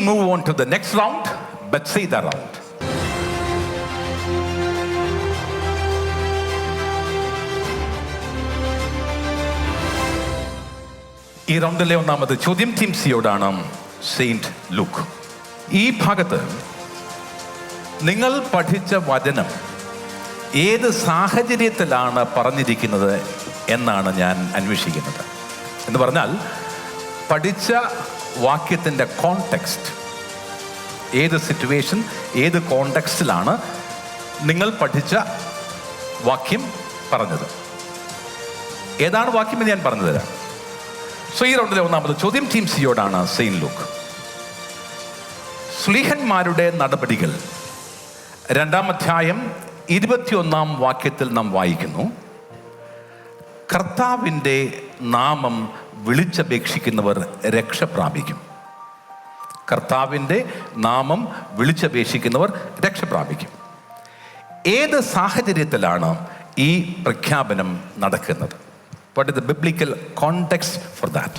move on to the next round, Bethsaida round. ഈ റൗണ്ടിലെ ഒന്നാമത് ചോദ്യം ടീം സിയോടാണ്. Saint Luke. ഈ ഭാഗത്ത് നിങ്ങൾ പഠിച്ച വചനം ഏത് സാഹചര്യത്തിലാണ് പറഞ്ഞിരിക്കുന്നത് എന്നാണ് ഞാൻ അന്വേഷിക്കുന്നത്. എന്ന് പറഞ്ഞാൽ പഠിച്ച വാക്യത്തിൻ്റെ കോണ്ടെക്സ്റ്റ്, ഏത് സിറ്റുവേഷൻ, ഏത് കോണ്ടെക്സ്റ്റിലാണ് നിങ്ങൾ പഠിച്ച വാക്യം പറഞ്ഞത്. ഏതാണ് വാക്യം എന്ന് ഞാൻ പറഞ്ഞു തരാം. സോ ഈ റൗണ്ടിലെ ഒന്നാമത് ചോദ്യം ടീം സിയോടാണ്. Saint Luke. സ്ലീഹന്മാരുടെ നടപടികൾ 2-ാം അധ്യായം 21-ാം വാക്യത്തിൽ നാം വായിക്കുന്നു, കർത്താവിൻ്റെ നാമം വിളിച്ചപേക്ഷിക്കുന്നവർ രക്ഷ പ്രാപിക്കും. കർത്താവിൻ്റെ നാമം വിളിച്ചപേക്ഷിക്കുന്നവർ രക്ഷ പ്രാപിക്കും. ഏത് സാഹചര്യത്തിലാണ് ഈ പ്രഖ്യാപനം നടക്കുന്നത്? What is the biblical context for that?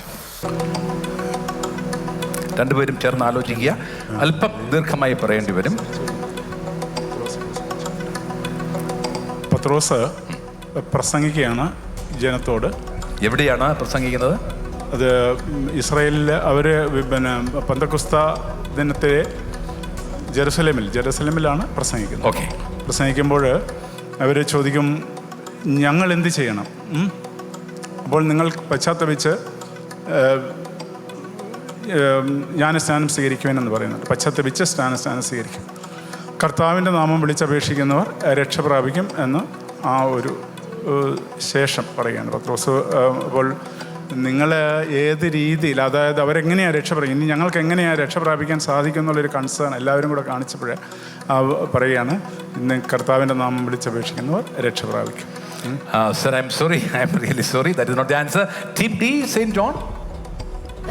രണ്ടുപേരും ചേർന്ന് ആലോചിക്കുക. അല്പം ദീർഘമായി പറയേണ്ടി വരും. പത്രോസ് പ്രസംഗിക്കുകയാണ് ജനത്തോട്. എവിടെയാണ് പ്രസംഗിക്കുന്നത്? അത് ഇസ്രായേലിൽ അവർ പെന്തക്കോസ്ത ദിനത്തെ ജെറുസലേമിലാണ് പ്രസംഗിക്കുന്നത്. ഓക്കെ. പ്രസംഗിക്കുമ്പോൾ അവർ ചോദിക്കും, ഞങ്ങൾ എന്ത് ചെയ്യണം? അപ്പോൾ നിങ്ങൾ പശ്ചാത്തപിച്ച് ജ്ഞാനസ്നാനം സ്വീകരിക്കുവാനെന്ന് പറയുന്നുണ്ട്. പശ്ചാത്തപിച്ച് സ്നാനം സ്വീകരിക്കും. കർത്താവിൻ്റെ നാമം വിളിച്ചപേക്ഷിക്കുന്നവർ രക്ഷ പ്രാപിക്കും എന്ന് ആ ഒരു ശേഷം പറയുകയാണ് പത്രോസ്. അപ്പോൾ നിങ്ങൾ ഏത് രീതിയിൽ, അതായത് അവരെങ്ങനെയാണ് രക്ഷ പ്രാപിക്കും, ഇനി ഞങ്ങൾക്ക് എങ്ങനെയാണ് രക്ഷ പ്രാപിക്കാൻ സാധിക്കും എന്നുള്ളൊരു കൺസേൺ എല്ലാവരും കൂടെ കാണിച്ചപ്പോഴേ പറയുകയാണ്, ഇന്ന് കർത്താവിൻ്റെ നാമം വിളിച്ചപേക്ഷിക്കുന്നവർ രക്ഷ പ്രാപിക്കും. Sir, I'm sorry. I'm really sorry. That is not the answer. Team D, St. John.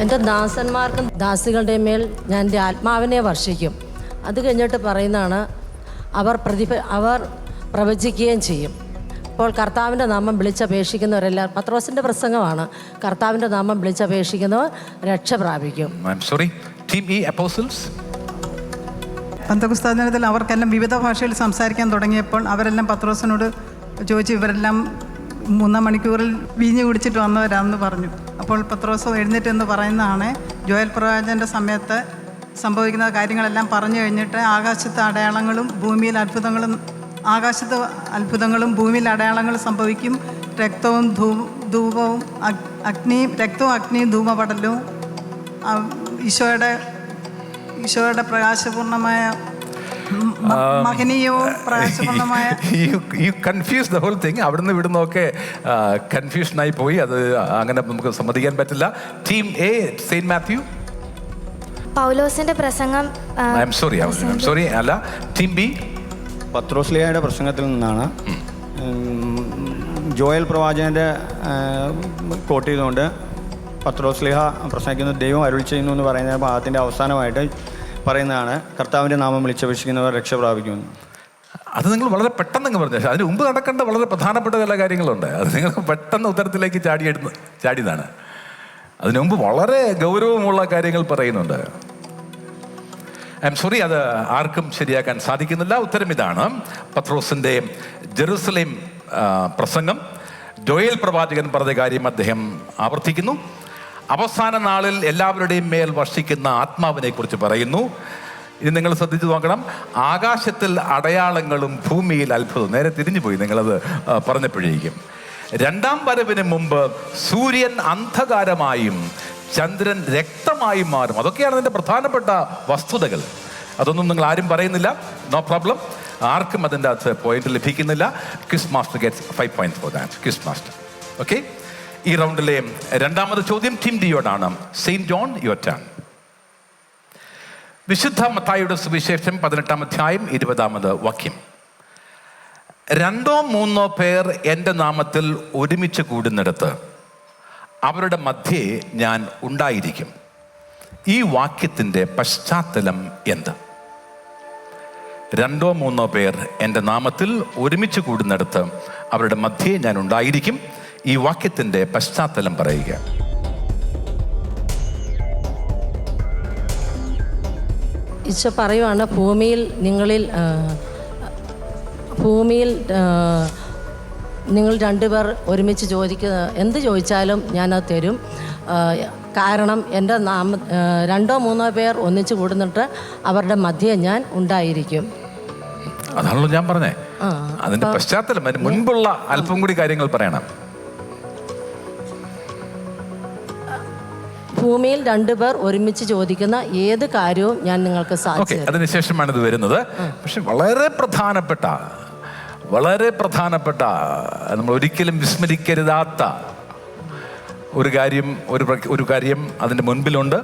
എൻ്റെ ദാസന്മാർക്കും ദാസികളുടെ മേൽ ഞാൻ എൻ്റെ ആത്മാവിനെ വർഷിക്കും. അത് കഴിഞ്ഞിട്ട് പറയുന്നതാണ്, അവർ പ്രവചിക്കുകയും ചെയ്യും. അപ്പോൾ കർത്താവിൻ്റെ നാമം വിളിച്ചപേക്ഷിക്കുന്നവരെല്ലാം, പത്രോസിൻ്റെ പ്രസംഗമാണ്, കർത്താവിൻ്റെ നാമം വിളിച്ചപേക്ഷിക്കുന്നവർ രക്ഷ പ്രാപിക്കും. I'm sorry. Team E, Apostles. Pentecost ദിനത്തിൽ അവർക്കെല്ലാം വിവിധ ഭാഷയിൽ സംസാരിക്കാൻ തുടങ്ങിയപ്പോൾ അവരെല്ലാം പത്രോസിനോട് ചോദിച്ചു, ഇവരെല്ലാം 3 മണിക്കൂറിൽ വീഞ്ഞ് കുടിച്ചിട്ട് വന്നവരാണെന്ന് പറഞ്ഞു. അപ്പോൾ പത്രോസ് എഴുന്നേറ്റ് എന്ന് പറയുന്നതാണ്, ജോയൽ പ്രവാചകൻ്റെ സമയത്ത് സംഭവിക്കുന്ന കാര്യങ്ങളെല്ലാം പറഞ്ഞു കഴിഞ്ഞിട്ട് ആകാശത്ത് അടയാളങ്ങളും ഭൂമിയിൽ അത്ഭുതങ്ങളും, ആകാശത്ത് അത്ഭുതങ്ങളും ഭൂമിയിൽ അടയാളങ്ങളും സംഭവിക്കും. രക്തവും അഗ്നിയും ധൂമപടലവും ഈശോയുടെ പ്രകാശപൂർണമായ മഹനീയവും പ്രകാശപൂർണമായ. You confused the whole thing. അവിടുന്ന് ഇവിടുന്നൊക്കെ കൺഫ്യൂഷനായി പോയി. അത് അങ്ങനെ നമുക്ക് സമ്മതിക്കാൻ പറ്റില്ല. Team A, saint Mathew. പൗലോസിന്റെ പ്രസംഗം. I'm sorry. അല്ല. ടീം ബി, പത്രോസ്ലിഹയുടെ പ്രസംഗത്തിൽ നിന്നാണ്. ജോയൽ പ്രവാചകൻ്റെ കോട്ട് ചെയ്തുകൊണ്ട് പത്രോസ്ലിഹ പ്രസംഗിക്കുന്നത് ദൈവം അരുളി ചെയ്യുന്നു എന്ന് പറയുന്ന ഭാഗത്തിൻ്റെ അവസാനമായിട്ട് പറയുന്നതാണ്, കർത്താവിൻ്റെ നാമം വിളിച്ചപേക്ഷിക്കുന്നവർ രക്ഷ പ്രാപിക്കുമെന്ന്. അത് നിങ്ങൾ വളരെ പെട്ടെന്ന് പറഞ്ഞു. അതിന് മുമ്പ് നടക്കേണ്ട വളരെ പ്രധാനപ്പെട്ട ചില കാര്യങ്ങളുണ്ട്. അത് നിങ്ങൾ പെട്ടെന്ന് ഉത്തരത്തിലേക്ക് ചാടിയതാണ്. അതിനു മുമ്പ് വളരെ ഗൗരവമുള്ള കാര്യങ്ങൾ പറയുന്നുണ്ട്. ഐ എം സോറി, അത് ആർക്കും ശരിയാക്കാൻ സാധിക്കുന്നില്ല. ഉത്തരം ഇതാണ്. പത്രോസിൻ്റെ ജെറുസലേം പ്രസംഗം, ജോയേൽ പ്രവാചകൻ പറഞ്ഞ കാര്യം അദ്ദേഹം ആവർത്തിക്കുന്നു. അവസാന നാളിൽ എല്ലാവരുടെയും മേൽ വർഷിക്കുന്ന ആത്മാവിനെ കുറിച്ച് പറയുന്നു. ഇത് നിങ്ങൾ ശ്രദ്ധിച്ചു നോക്കണം. ആകാശത്തിൽ അടയാളങ്ങളും ഭൂമിയിൽ അത്ഭുതം. നേരെ തിരിഞ്ഞു പോയി നിങ്ങളത് പറഞ്ഞപ്പോഴേക്കും. 2-ാം വരവിന് മുമ്പ് സൂര്യൻ അന്ധകാരമായും ചന്ദ്രൻ രക്തമായും മാറും. അതൊക്കെയാണ് അതിൻ്റെ പ്രധാനപ്പെട്ട വസ്തുതകൾ. അതൊന്നും നിങ്ങൾ ആരും പറയുന്നില്ല. No problem. ആർക്കും അതിൻ്റെ അകത്ത് പോയിന്റ് ലഭിക്കുന്നില്ല. Quiz master gets 5 points for that. Quiz master. Okay. ഈ റൗണ്ടിലെ 2ാമത് ചോദ്യം ടീം ഡിയോടാണ്. Saint John, your turn. വിശുദ്ധ മത്തായിയുടെ സുവിശേഷം 18-ാം അധ്യായം 20-ാമത് വാക്യം. 2-3 പേർ എൻ്റെ നാമത്തിൽ ഒരുമിച്ച് കൂടുന്നിടത്ത് അവരുടെ മധ്യേ ഞാൻ ഉണ്ടായിരിക്കും. ഈ വാക്യത്തിൻ്റെ പശ്ചാത്തലം എന്ത്? 2-3 പേർ എൻ്റെ നാമത്തിൽ ഒരുമിച്ച് കൂടുന്നിടത്ത് അവരുടെ മധ്യേ ഞാൻ ഉണ്ടായിരിക്കും. ഈ വാക്യത്തിൻ്റെ പശ്ചാത്തലം പറയുക. ഈശോ പറയുവാണ്, ഭൂമിയിൽ നിങ്ങൾ രണ്ടുപേർ ഒരുമിച്ച് എന്ത് ചോദിച്ചാലും ഞാനത് തരും. കാരണം എൻ്റെ രണ്ടോ മൂന്നോ പേർ ഒന്നിച്ച് കൂടുന്നിട്ട് അവരുടെ മധ്യേ ഞാൻ ഉണ്ടായിരിക്കും. അതാണല്ലോ ഞാൻ പറഞ്ഞേ. അതിന്റെ പശ്ചാത്തലം, അതിന് മുൻപുള്ള അല്പം കൂടി കാര്യങ്ങൾ പറയണം. ഭൂമിയിൽ രണ്ടുപേർ ഒരുമിച്ച് ചോദിക്കുന്ന ഏത് കാര്യവും ഞാൻ നിങ്ങൾക്ക് സാധിച്ചു തരും. അതിനുശേഷമാണ് ഇത് വരുന്നത്. പക്ഷെ വളരെ പ്രധാനപ്പെട്ട നമ്മൾ ഒരിക്കലും വിസ്മരിക്കരുതാത്ത ഒരു കാര്യം അതിൻ്റെ മുൻപിലുണ്ട്.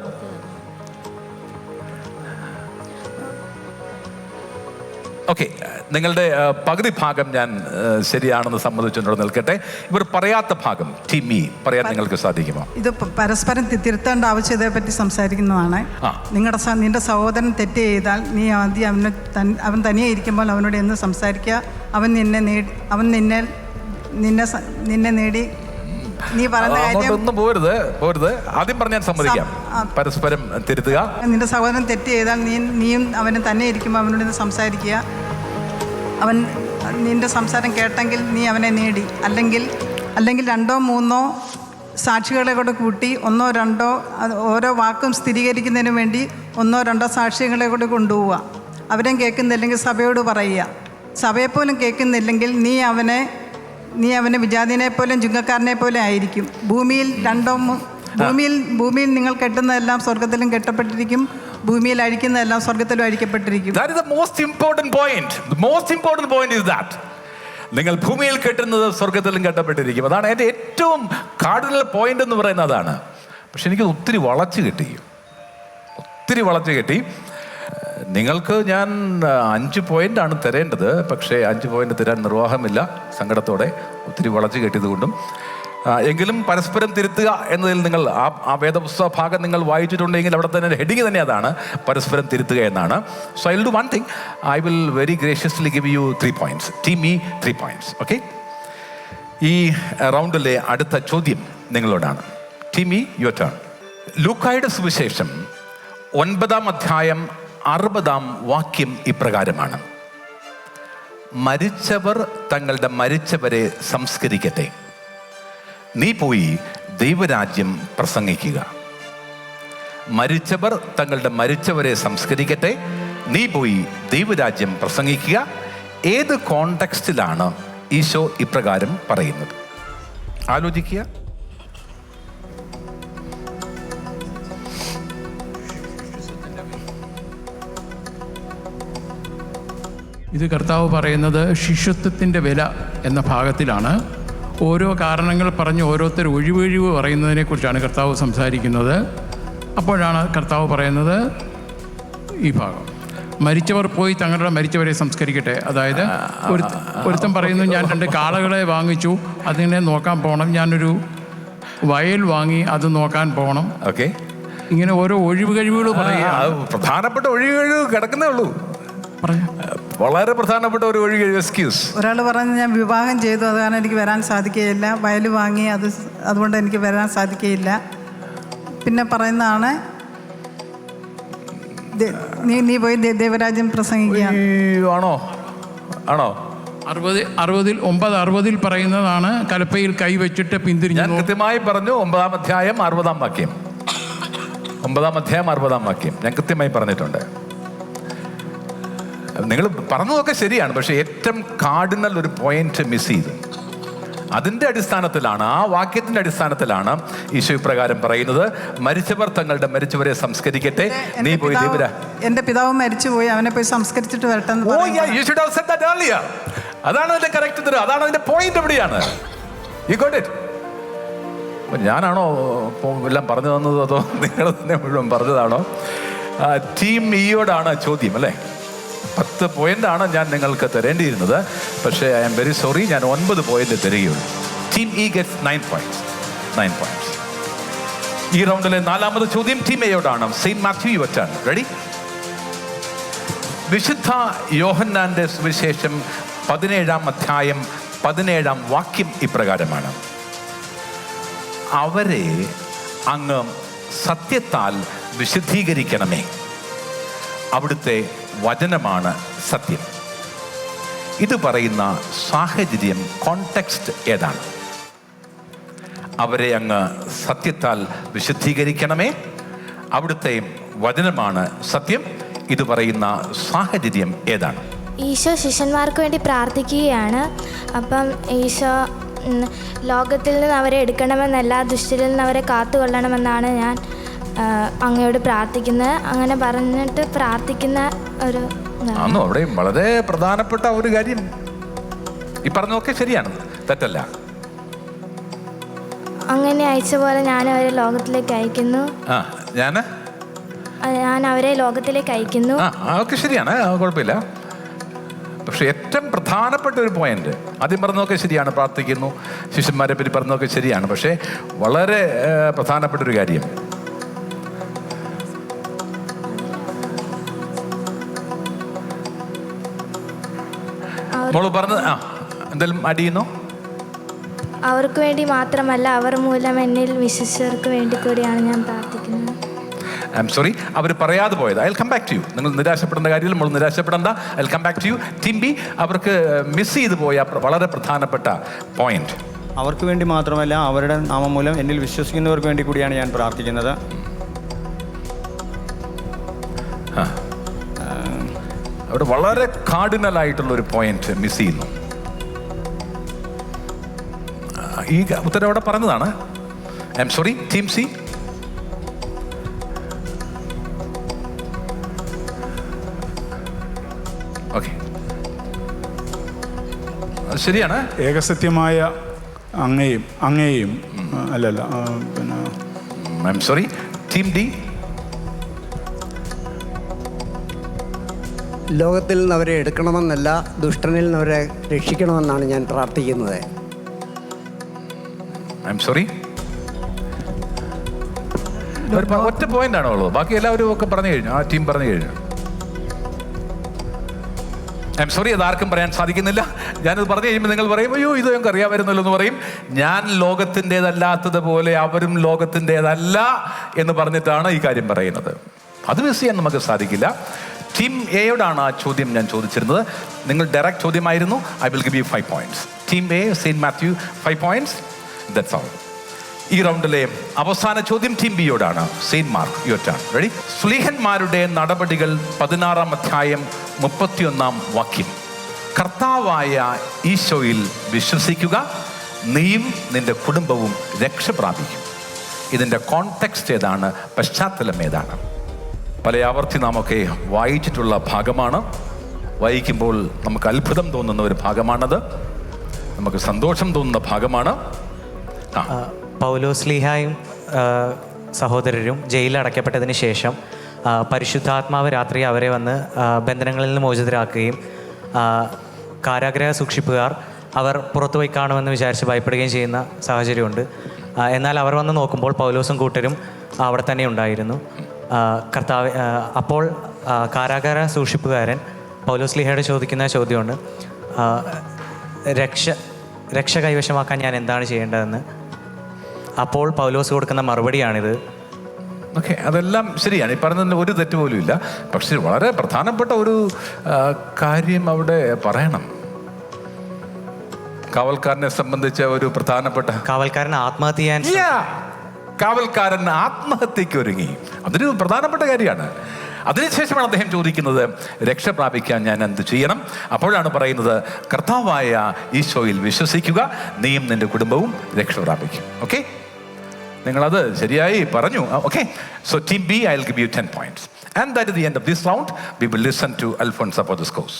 ഓക്കെ, നിങ്ങളുടെ പകുതി ഭാഗം ഞാൻ ശരിയാണെന്ന് സമ്മതിച്ചുകൊണ്ട് നിൽക്കട്ടെ. ഇവർ പറയാത്ത ഭാഗം ടീമി പറയാൻ നിങ്ങൾക്ക് സാധിക്കുമോ? ഇത് പരസ്പരം തിരുത്തേണ്ട ആവശ്യകതയെ പറ്റി സംസാരിക്കുന്നതാണ്. നിന്റെ സഹോദരൻ തെറ്റ് ചെയ്താൽ നീ ആദ്യം അവൻ തനിയെ ഇരിക്കുമ്പോൾ അവനോട് എന്ന് സംസാരിക്കുക. അവൻ നിന്നെ നേടി നീ പറയുന്ന കാര്യം പോരുത്. ആദ്യം പറഞ്ഞാൽ സമ്മതിക്കാം. പരസ്പരം തിരുത്തുക. നിന്റെ സഹോദരൻ തെറ്റ് ചെയ്താൽ നീയും അവന് തന്നെ ഇരിക്കുമ്പോൾ അവനോട് ഇന്ന് സംസാരിക്കുക. അവൻ നിന്റെ സംസാരം കേട്ടെങ്കിൽ നീ അവനെ നേടി. അല്ലെങ്കിൽ രണ്ടോ മൂന്നോ സാക്ഷികളെ കൂടെ കൂട്ടി ഒന്നോ രണ്ടോ ഓരോ വാക്കും സ്ഥിരീകരിക്കുന്നതിന് വേണ്ടി ഒന്നോ രണ്ടോ സാക്ഷികളെ കൂടെ കൊണ്ടുപോവുക. അവരും കേൾക്കുന്നില്ലെങ്കിൽ സഭയോട് പറയുക. സഭയെപ്പോലും കേൾക്കുന്നില്ലെങ്കിൽ നീ അവനെ വിജാതിനെ പോലും ചുങ്കക്കാരനെ പോലെ ആയിരിക്കും. ഭൂമിയിൽ നിങ്ങൾ കെട്ടുന്നതെല്ലാം സ്വർഗത്തിലും കെട്ടപ്പെട്ടിരിക്കും, ഭൂമിയിൽ അഴിക്കുന്നതെല്ലാം സ്വർഗത്തിലും അഴിക്കപ്പെട്ടിരിക്കും. That is the most important point. The most important point is that നിങ്ങൾ ഭൂമിയിൽ കെട്ടുന്നത് സ്വർഗത്തിലും കെട്ടപ്പെട്ടിരിക്കും. അതാണ് എൻ്റെ ഏറ്റവും കാർഡിനൽ പോയിന്റ് എന്ന് പറയുന്നത് അതാണ്. പക്ഷെ എനിക്ക് ഒത്തിരി വളച്ചു കെട്ടി. നിങ്ങൾക്ക് ഞാൻ 5 പോയിൻ്റാണ് തരേണ്ടത്. പക്ഷേ 5 പോയിന്റ് തരാൻ നിർവാഹമില്ല, സങ്കടത്തോടെ. ഒത്തിരി വളച്ചു കെട്ടിയത് കൊണ്ടും. എങ്കിലും പരസ്പരം തിരുത്തുക എന്നതിൽ നിങ്ങൾ ആ വേദപുസ്തക ഭാഗം നിങ്ങൾ വായിച്ചിട്ടുണ്ടെങ്കിൽ അവിടെ തന്നെ ഹെഡിങ് തന്നെ അതാണ്, പരസ്പരം തിരുത്തുക എന്നാണ്. So I will do one thing. I will very graciously give you 3 points. ടീമി 3 points. Okay, ഈ റൗണ്ടിലെ അടുത്ത ചോദ്യം നിങ്ങളോടാണ്. ടീമി, യുവർ ടേൺ. ലൂക്കായുടെ സുവിശേഷം 9-ാം അധ്യായം 60-ാം വാക്യം ഇപ്രകാരമാണ്: മരിച്ചവർ തങ്ങളുടെ മരിച്ചവരെ സംസ്കരിക്കട്ടെ, നീ പോയി ദൈവരാജ്യം പ്രസംഗിക്കുക. മരിച്ചവർ തങ്ങളുടെ മരിച്ചവരെ സംസ്കരിക്കട്ടെ, നീ പോയി ദൈവരാജ്യം പ്രസംഗിക്കുക. ഏത് കോണ്ടെക്സ്റ്റിലാണ് ഈശോ ഇപ്രകാരം പറയുന്നത്? ആലോചിക്കുക. ഇത് കർത്താവ് പറയുന്നത് ശിഷ്യത്വത്തിൻ്റെ വില എന്ന ഭാഗത്തിലാണ്. ഓരോ കാരണങ്ങൾ പറഞ്ഞ് ഓരോരുത്തർ ഒഴിവൊഴിവ് പറയുന്നതിനെക്കുറിച്ചാണ് കർത്താവ് സംസാരിക്കുന്നത്. അപ്പോഴാണ് കർത്താവ് പറയുന്നത് ഈ ഭാഗം: മരിച്ചവർ പോയി തങ്ങളുടെ മരിച്ചവരെ സംസ്കരിക്കട്ടെ. അതായത് ഒരുത്തൻ പറയുന്നു, ഞാൻ 2 കാളകളെ വാങ്ങിച്ചു, അതിനെ നോക്കാൻ പോകണം, ഞാനൊരു വയൽ വാങ്ങി അത് നോക്കാൻ പോകണം. ഓക്കെ, ഇങ്ങനെ ഓരോ ഒഴിവുകഴിവുകൾ പറയുക. പ്രധാനപ്പെട്ട ഒഴിവുകഴിവ് കിടക്കുന്നേ ഉള്ളൂ. വളരെ പ്രധാനപ്പെട്ട ഒരു ഒഴികഴിവ് എക്സ്ക്യൂസ്. ഒരാൾ പറഞ്ഞു, ഞാൻ വിവാഹം ചെയ്തു, അത് കാരണം എനിക്ക് വരാൻ സാധിക്കുകയില്ല. വയൽ വാങ്ങി, അതുകൊണ്ട് എനിക്ക് വരാൻ സാധിക്കുകയില്ല. പിന്നെ പറയുന്നതാണ്, നീ പോയി ദൈവരാജ്യം പ്രസംഗിക്കുക. ആണോ 9:60 പറയുന്നതാണ്, കലപ്പയിൽ കൈവച്ചിട്ട് പിന്തിരിഞ്ഞു. ഞാൻ കൃത്യമായി പറഞ്ഞു 9-ാം അധ്യായം 60-ാം വാക്യം. 9-ാം അധ്യായം 60-ാം വാക്യം ഞാൻ കൃത്യമായി പറഞ്ഞിട്ടുണ്ട്. നിങ്ങൾ പറഞ്ഞതൊക്കെ ശരിയാണ്, പക്ഷെ ഏറ്റവും കാർഡിനൽ ഒരു പോയിന്റ് മിസ് ചെയ്തു. അതിൻ്റെ അടിസ്ഥാനത്തിലാണ്, ആ വാക്യത്തിൻ്റെ അടിസ്ഥാനത്തിലാണ് ഈശോ ഇപ്രകാരം പറയുന്നത്: മരിച്ചവർ തങ്ങളുടെ മരിച്ചവരെ സംസ്കരിക്കട്ടെ, നീ പോയി എന്റെ പിതാവ് മരിച്ചുപോയി, അവനെ പോയി സംസ്കരിച്ചിട്ട് വരട്ടെ. അതാണ് അതിന്റെ കറക്റ്റ് ഉത്തരം. അതാണ് അതിന്റെ പോയിന്റ്. എവിടെയാണ് യു ഗോട്ട് ഇറ്റ്? ഞാനാണോ എല്ലാം പറഞ്ഞു തന്നത്, അതോ നിങ്ങൾ തന്നെ മുഴുവൻ പറഞ്ഞതാണോ? ടീം ഇയോടാണ് ചോദ്യം അല്ലേ? 10 പോയിന്റാണ് ഞാൻ നിങ്ങൾക്ക് തരേണ്ടിയിരുന്നത്. പക്ഷേ ഐ എം വെരി സോറി, ഞാൻ 9 പോയിന്റ് തരികയുള്ളൂ. Team E gets 9 points. ഈ റൗണ്ടിലെ 4ാമത് ചോദ്യം ടീം എയോടാണ്. Saint Matthew, your turn. Ready? വിശുദ്ധ യോഹന്നാന്റെ സുവിശേഷം 17-ാം അധ്യായം 17-ാം വാക്യം ഇപ്രകാരമാണ്: അവരെ അങ്ങ് സത്യത്താൽ വിശുദ്ധീകരിക്കണമേ, അവിടുത്തെ വചനമാണ് സത്യം. ഇത് പറയുന്ന സാഹചര്യം, കോണ്ടെക്സ്റ്റ് ഏതാണ്? അവരെ അങ്ങ് സത്യത്താൽ വിശുദ്ധീകരിക്കണമേ, അവിടുത്തെ വചനമാണ് സത്യം. ഇത് പറയുന്ന സാഹചര്യം ഏതാണ്? ഈശോ ശിഷ്യന്മാർക്ക് വേണ്ടി പ്രാർത്ഥിക്കുകയാണ്. അപ്പം ഈശോ ലോകത്തിൽ നിന്ന് അവരെ എടുക്കണമെന്നല്ല, ദുഷ്ടരിൽ നിന്ന് അവരെ കാത്തുകൊള്ളണമെന്നാണ് ഞാൻ അങ്ങയോട് പ്രാർത്ഥിക്കുന്നത്. അങ്ങനെ പറഞ്ഞിട്ട് പ്രാർത്ഥിക്കുന്ന ഒരു ആണോ? അവിടെ വളരെ പ്രധാനപ്പെട്ട ഒരു കാര്യം ഈ പറഞ്ഞതൊക്കെ ശരിയാണ്, തെറ്റല്ല. അങ്ങനെ അയച്ച പോലെ ഞാൻ അവരെ ലോകത്തിലേക്ക് അയക്കുന്നു. ഞാൻ അവരെ ലോകത്തിലേക്ക് അയക്കുന്നു. അതൊക്കെ ശരിയാണ്, കുഴപ്പമില്ല. പക്ഷെ ഏറ്റവും പ്രധാനപ്പെട്ട ഒരു പോയിന്റ്, ആദ്യം പറഞ്ഞതൊക്കെ ശരിയാണ്, പ്രാർത്ഥിക്കുന്നു, ശിഷ്യന്മാരെ പറ്റി പറഞ്ഞതൊക്കെ ശരിയാണ്. പക്ഷേ വളരെ പ്രധാനപ്പെട്ട ഒരു കാര്യം, മോള് പറഞ്ഞത് എന്തെങ്കിലും അടിയുന്നോ? അവർക്ക് വേണ്ടി മാത്രമല്ല, അവർ മൂലം എന്നിൽ വിശ്വസിച്ചവർക്ക് വേണ്ടി കൂടിയാണ് ഞാൻ പ്രാർത്ഥിക്കുന്നത്. ഐ എം സോറി, അവർ പറയാതെ പോയത്. I will come back to you. നിങ്ങൾ നിരാശപ്പെടേണ്ട കാര്യത്തിൽ നമ്മൾ നിരാശപ്പെടേണ്ട. I will come back to you. ടിംബി, അവർക്ക് മിസ് ചെയ്തു പോയ വളരെ പ്രധാനപ്പെട്ട പോയിന്റ്. അവർക്ക് വേണ്ടി മാത്രമല്ല, അവരുടെ നാമം മൂലം എന്നിൽ വിശ്വസിക്കുന്നവർക്ക് വേണ്ടി കൂടിയാണ് ഞാൻ പ്രാർത്ഥിക്കുന്നത്. അവിടെ വളരെ കാർഡിനൽ ആയിട്ടുള്ള ഒരു പോയിന്റ് മിസ് ചെയ്യുന്നു. ഈ ഉത്തരം അവിടെ പറഞ്ഞതാണ്. I M sorry, team C. Okay, അത് ശരിയാണ്. ഏകസത്യമായ അങ്ങയെയും അല്ലല്ല, പിന്നെ I M sorry, team D. ലോകത്തിൽ നിന്ന് അവരെ എടുക്കണമെന്നല്ല, ദുഷ്ടനിൽ നിന്ന് അവരെ രക്ഷിക്കണമെന്നാണ് ഞാൻ പ്രാർത്ഥിക്കുന്നത്. ഐ എം സോറി, ഒറ്റ പോയിന്റ് ആണോ ഉള്ളത്? ബാക്കി എല്ലാവരും ഒക്കെ പറഞ്ഞു കഴിഞ്ഞു, ആ ടീം പറഞ്ഞു കഴിഞ്ഞു. ഐ എം സോറി, അത് ആർക്കും പറയാൻ സാധിക്കുന്നില്ല. ഞാനത് പറഞ്ഞു കഴിയുമ്പോൾ നിങ്ങൾ പറയും, അയ്യോ ഇത് ഞങ്ങൾക്ക് അറിയാമായിരുന്നല്ലോ എന്ന് പറയും. ഞാൻ ലോകത്തിൻ്റെതല്ലാത്തതുപോലെ അവരും ലോകത്തിൻ്റെതല്ല എന്ന് പറഞ്ഞിട്ടാണ് ഈ കാര്യം പറയുന്നത്. അത് മിസ് ചെയ്യാൻ നമുക്ക് സാധിക്കില്ല. ടീം എയോടാണ് ആ ചോദ്യം ഞാൻ ചോദിച്ചിരുന്നത്. നിങ്ങൾ ഡയറക്റ്റ് ചോദ്യമായിരുന്നു. I will give you 5 points. Team A, saint Matthew, 5 points. That's all. ഈ റൗണ്ടിലെ അവസാന ചോദ്യം ടീം ബിയോടാണ്. Saint Mark, your turn. Ready? സ്ലീഹന്മാരുടെ നടപടികൾ 16-ാം അധ്യായം 31-ാം വാക്യം. കർത്താവായ ഈശോയിൽ വിശ്വസിക്കുക, നീയും നിന്റെ കുടുംബവും രക്ഷ പ്രാപിക്കും. ഇതിൻ്റെ കോണ്ടെക്സ്റ്റ് ഏതാണ്? പശ്ചാത്തലം ഏതാണ്? പല ആവർത്തി നാമൊക്കെ വായിച്ചിട്ടുള്ള ഭാഗമാണ്. വായിക്കുമ്പോൾ നമുക്ക് അത്ഭുതം തോന്നുന്ന ഒരു ഭാഗമാണത്. നമുക്ക് സന്തോഷം തോന്നുന്ന ഭാഗമാണ്. പൗലോസ്ലീഹായും സഹോദരരും ജയിലിലടയ്ക്കപ്പെട്ടതിന് ശേഷം പരിശുദ്ധാത്മാവ് രാത്രി അവരെ വന്ന് ബന്ധനങ്ങളിൽ നിന്ന് മോചിതരാക്കുകയും കാരാഗ്രഹ സൂക്ഷിപ്പുകാർ അവർ പുറത്തു പോയി കാണുമെന്ന് വിചാരിച്ച് ഭയപ്പെടുകയും ചെയ്യുന്ന സാഹചര്യമുണ്ട്. എന്നാൽ അവർ വന്ന് നോക്കുമ്പോൾ പൗലോസും കൂട്ടരും അവിടെ തന്നെ ഉണ്ടായിരുന്നു. കർത്താവ് അപ്പോൾ കാരാഗ്രഹ സൂക്ഷിപ്പുകാരൻ പൗലോസ്ലീഹയോട് ചോദിക്കുന്ന ചോദ്യമുണ്ട്, രക്ഷ കൈവശമാക്കാൻ ഞാൻ എന്താണ് ചെയ്യേണ്ടതെന്ന്. അപ്പോൾ പൗലോസ് കൊടുക്കുന്ന മറുപടിയാണിത്. ഓക്കെ, അതെല്ലാം ശരിയാണ്. ഈ പറഞ്ഞതിന് ഒരു തെറ്റ് പോലും ഇല്ല. പക്ഷെ വളരെ പ്രധാനപ്പെട്ട ഒരു കാര്യം അവിടെ പറയണം. കാവൽക്കാരനെ സംബന്ധിച്ച ഒരു പ്രധാനപ്പെട്ട കാവൽക്കാരൻ ആത്മഹത്യ ചെയ്യാൻ കാവൽക്കാരൻ ആത്മഹത്യക്ക് ഒരുങ്ങി. അതൊരു പ്രധാനപ്പെട്ട കാര്യമാണ്. അതിനുശേഷമാണ് അദ്ദേഹം ചോദിക്കുന്നത്, രക്ഷ പ്രാപിക്കാൻ ഞാൻ എന്ത് ചെയ്യണം? അപ്പോഴാണ് പറയുന്നത്, കർത്താവായ ഈശോയിൽ വിശ്വസിക്കുക, നീയും നിന്റെ കുടുംബവും രക്ഷ പ്രാപിക്കും. ഓക്കെ, നിങ്ങളത് ശരിയായി പറഞ്ഞു. Okay, so team B, I will give U 10 points. And that is the end of this round. We will listen to Alphonse Apodoskos.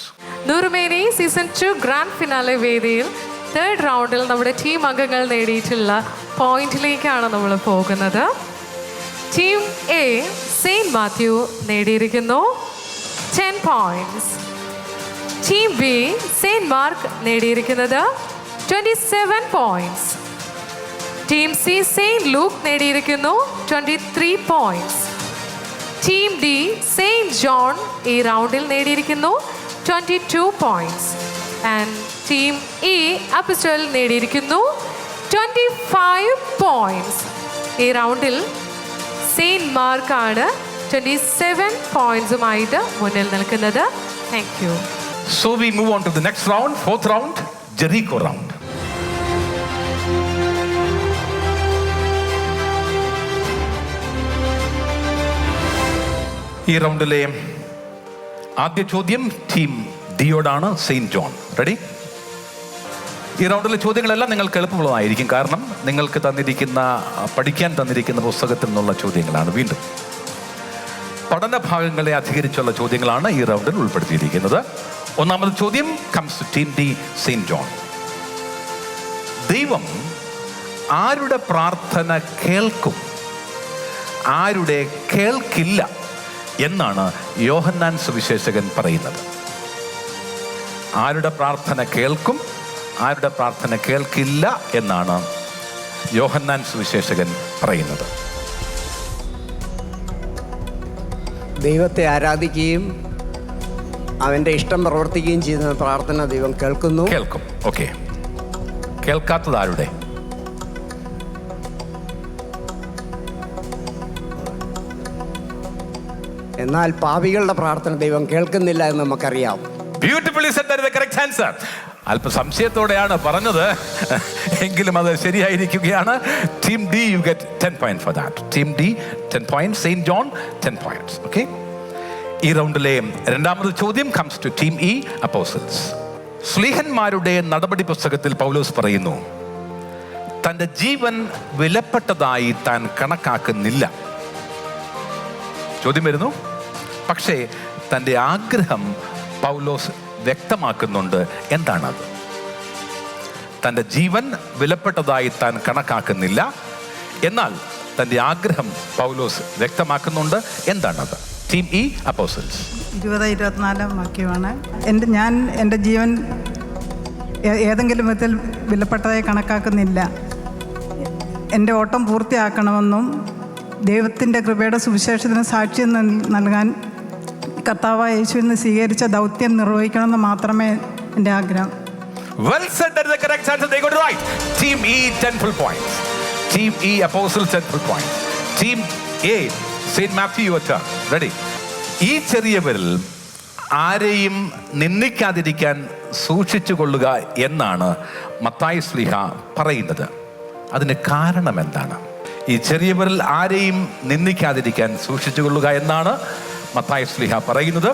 Noorumeni season 2 grand finale വേദിയിൽ 3rd റൗണ്ടിൽ നമ്മുടെ ടീം അംഗങ്ങൾ നേടിയിട്ടുള്ള പോയിന്റിലേക്കാണ് നമ്മൾ പോകുന്നത്. ടീം എ സെയിൻറ്റ് മാത്യു നേടിയിരിക്കുന്നു 10 points. Team B saint Mark നേടിയിരിക്കുന്നത് 27 points. Team C saint Luke നേടിയിരിക്കുന്നു 23 points. Team D saint John ഈ റൗണ്ടിൽ നേടിയിരിക്കുന്നു 22 points. And team E apostle നേടിയിരിക്കുന്നു 25 points. ഈ റൗണ്ടിൽ സെയിൻറ്റ് മാർക്കാണ് 27 പോയിന്റ്സുമായിട്ട് മുന്നിൽ നിൽക്കുന്നത്. Thank you. So we move on to the next round, fourth round, Jericho round. ഈ റൗണ്ടിലെ ആദ്യ ചോദ്യം ടീം ഡിയോടാണ്, സെയിന്റ് ജോൺ. റെഡി? ഈ റൗണ്ടിലെ ചോദ്യങ്ങളെല്ലാം നിങ്ങൾക്ക് എളുപ്പമുള്ളതായിരിക്കും, കാരണം നിങ്ങൾക്ക് പഠിക്കാൻ തന്നിരിക്കുന്ന പുസ്തകത്തിൽ നിന്നുള്ള ചോദ്യങ്ങളാണ്. വീണ്ടും പഠന ഭാഗങ്ങളെ അധികരിച്ചുള്ള ചോദ്യങ്ങളാണ് ഈ റൗണ്ടിൽ ഉൾപ്പെടുത്തിയിരിക്കുന്നത്. ഒന്നാമത് ചോദ്യം comes to team D, Saint John. ദൈവം ആരുടെ പ്രാർത്ഥന കേൾക്കും, ആരുടെ കേൾക്കില്ല എന്നാണ് യോഹന്നാൻ സുവിശേഷകൻ പറയുന്നത്? ആരുടെ പ്രാർത്ഥന കേൾക്കും, ആരുടെ പ്രാർത്ഥന കേൾക്കില്ല എന്നാണ് യോഹന്നാൻ സുവിശേഷകൻ പറയുന്നത്? ദൈവത്തെ ആരാധിക്കുകയും അവൻ്റെ ഇഷ്ടം പ്രവർത്തിക്കുകയും ചെയ്യുന്ന പ്രാർത്ഥന ദൈവം കേൾക്കുന്നു. കേൾക്കും. ഓക്കെ. കേൾക്കാത്തത് ആരുടെ? എന്നാൽ പാപികളുടെ പ്രാർത്ഥന ദൈവം കേൾക്കുന്നില്ല എന്ന് നമുക്കറിയാം. Beautifully said. That is the correct answer. അല്പ സംശയത്തോടെയാണ് പറഞ്ഞത്, എങ്കിലും അത് ശരിയായിരിക്കുകയാണ്. Team D, you get 10 points for that. Team D 10 points, saint John 10 points. Okay. ഈ റൗണ്ടിലെ രണ്ടാമത് ചോദ്യം comes to team E, apostles. സ്ലീഹന്മാരുടെ നടപടി പുസ്തകത്തിൽ പൗലോസ് പറയുന്നു, തൻ്റെ ജീവൻ വിലപ്പെട്ടതായി താൻ കണക്കാക്കുന്നില്ല. ചോദ്യം വരുന്നു, പക്ഷേ തൻ്റെ ആഗ്രഹം പൗലോസ് വ്യക്തമാക്കുന്നുണ്ട്. എന്താണത്? തൻ്റെ ജീവൻ വിലപ്പെട്ടതായി താൻ കണക്കാക്കുന്നില്ല, എന്നാൽ തൻ്റെ ആഗ്രഹം പൗലോസ് വ്യക്തമാക്കുന്നുണ്ട്. എന്താണത്? Team E, apostles. 20-24 വാക്യമാണ്. ഞാൻ എൻ്റെ ജീവൻ ഏതെങ്കിലും വിധത്തിൽ വിലപ്പെട്ടതായി കണക്കാക്കുന്നില്ല. എൻ്റെ ഓട്ടം പൂർത്തിയാക്കണമെന്നും ദൈവത്തിൻ്റെ കൃപയുടെ സുവിശേഷത്തിന് സാക്ഷ്യം നൽകാൻ കർത്താവായ യേശുവിനെ സ്വീകരിച്ച ദൗത്യം നിർവഹിക്കണമെന്ന് മാത്രമേ എൻ്റെ ആഗ്രഹം. Well said. That is the correct answer. They got it right. Team E 10 full points. Team E Apostles 10 full points. Team A Saint Matthew, your turn. Ready? ഈ ചെറിയവരിൽ ആരെയും നിന്ദിക്കാതിരിക്കാൻ സൂക്ഷിച്ചു കൊള്ളുക എന്നാണ് മത്തായി ശ്ലീഹ പറയുന്നത്. അതിന് കാരണം എന്താണ്? ഈ ചെറിയവരിൽ ആരെയും നിന്ദിക്കാതിരിക്കാൻ സൂക്ഷിച്ചു കൊള്ളുക എന്നാണ് മത്തായി ശ്ലീഹ പറയുന്നത്.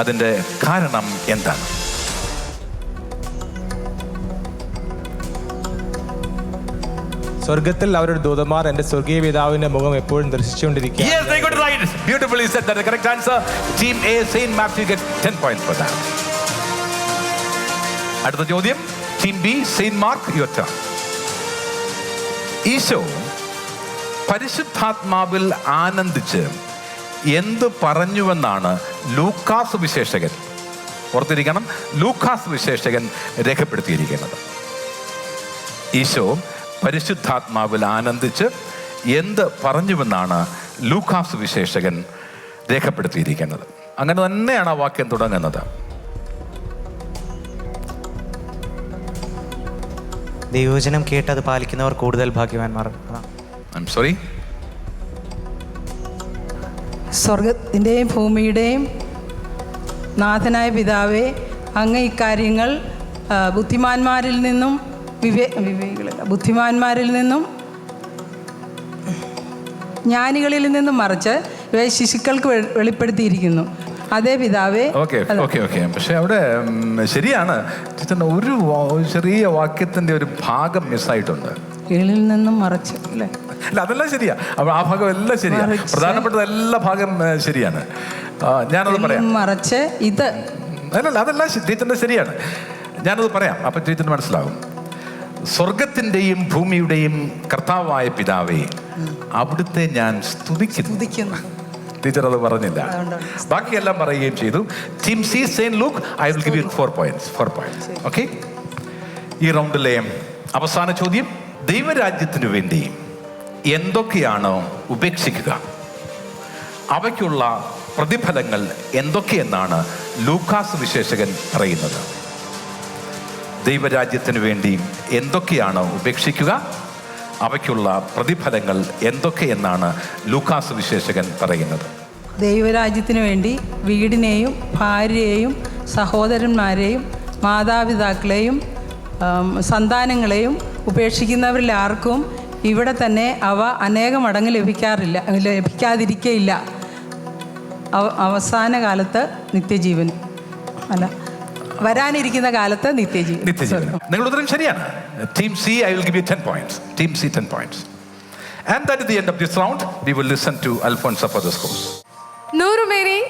അതിൻ്റെ കാരണം എന്താണ്? സ്വർഗത്തിൽ അവരുടെ ദൂതന്മാർ എൻ്റെ സ്വർഗീയ പിതാവിന്റെ മുഖം എപ്പോഴും ദർശിച്ചുകൊണ്ടിരിക്കുക. Yes, they got it right. Beautifully said. That is the correct answer. Team A, Saint Matthew, gets 10 points for that. അടുത്ത ചോദ്യം team B, Saint Mark, your turn. ഈശോ പരിശുദ്ധാത്മാവിൽ ആനന്ദിച്ച് എന്ത് പറഞ്ഞുവെന്നാണ് ലൂക്കാസ് വിശേഷകൻ, ഓർത്തിരിക്കണം, ലൂക്കാസ് വിശേഷകൻ രേഖപ്പെടുത്തിയിരിക്കുന്നത്? ഈശോ പരിശുദ്ധാത്മാവിൽ ആനന്ദിച്ച് എന്ത് പറഞ്ഞുവെന്നാണ് ലൂക്കാസ് വിശേഷകൻ രേഖപ്പെടുത്തിയിരിക്കുന്നത്? അങ്ങനെ തന്നെയാണ് ആ വാക്യം തുടങ്ങുന്നത്. ദൈവവചനം കേട്ടത് പാലിക്കുന്നവർ കൂടുതൽ ഭാഗ്യവാന്മാർ. I'm sorry. സ്വർഗത്തിൻ്റെയും ഭൂമിയുടെയും നാഥനായ പിതാവേ, അങ്ങ് ഇക്കാര്യങ്ങൾ ബുദ്ധിമാന്മാരിൽ നിന്നും ബുദ്ധിമാന്മാരിൽ നിന്നും ജ്ഞാനികളിൽ നിന്നും മറിച്ച് ഇവയെ ശിശുക്കൾക്ക് വെളിപ്പെടുത്തിയിരിക്കുന്നു. അതേ പിതാവേ. ഓക്കെ. പക്ഷെ അവിടെ ശരിയാണ്, ഒരു ചെറിയ വാക്യത്തിന്റെ ഒരു ഭാഗം മിസ്സായിട്ടുണ്ട്. കീഴിൽ നിന്നും മറച്ച് അല്ലേ? അല്ല, അതെല്ലാം ശരിയാ. ആ ഭാഗം എല്ലാം ശരിയാ, പ്രധാനപ്പെട്ട എല്ലാ ഭാഗം ശരിയാണ്. ഞാനത് പറയാം. മറച്ച് ഇത് അല്ലല്ല, അതെല്ലാം ടീച്ചറിന്റെ ശരിയാണ്. ഞാനത് പറയാം, അപ്പൊ ടീച്ചറിന് മനസ്സിലാവും. സ്വർഗത്തിന്റെയും ഭൂമിയുടെയും കർത്താവായ പിതാവേ, അവിടുത്തെ ഞാൻ സ്തുതിക്കുന്നു. ടീച്ചർ അത് പറഞ്ഞില്ല, ബാക്കിയെല്ലാം പറയുകയും ചെയ്തു. Team C, Saint Luke, I will give you 4 points. Okay. ഈ റൗണ്ടിലെ അവസാന ചോദ്യം, ദൈവരാജ്യത്തിനു വേണ്ടി എന്തൊക്കെയാണ് ഉപേക്ഷിക്കുക? അവയ്ക്കുള്ള പ്രതിഫലങ്ങൾ എന്തൊക്കെയെന്നാണ് ലൂക്കാസ് വിശേഷകൻ പറയുന്നത്? ദൈവരാജ്യത്തിനു വേണ്ടി എന്തൊക്കെയാണ് ഉപേക്ഷിക്കുക? അവയ്ക്കുള്ള പ്രതിഫലങ്ങൾ എന്തൊക്കെയെന്നാണ് ലൂക്കാസ് വിശേഷകൻ പറയുന്നത്? ദൈവരാജ്യത്തിനു വേണ്ടി വീടിനെയും ഭാര്യയെയും സഹോദരന്മാരെയും മാതാപിതാക്കളെയും സന്താനങ്ങളെയും ഉപേക്ഷിക്കുന്നവരിൽ ആർക്കും ഇവിടെ തന്നെ അവ അനേക മടങ്ങ് ലഭിക്കാതിരിക്കയില്ല. അവസാന കാലത്ത് നിത്യജീവൻ, അല്ല വരാനിരിക്കുന്ന കാലത്ത് നിത്യജീവൻ. നിങ്ങളുടെ ഉത്തരം ശരിയാണ്. Team C, I will give U 10 points. Team C 10 points. And that is the end of this round. We will listen to Alfonso for the scores. Noorumeni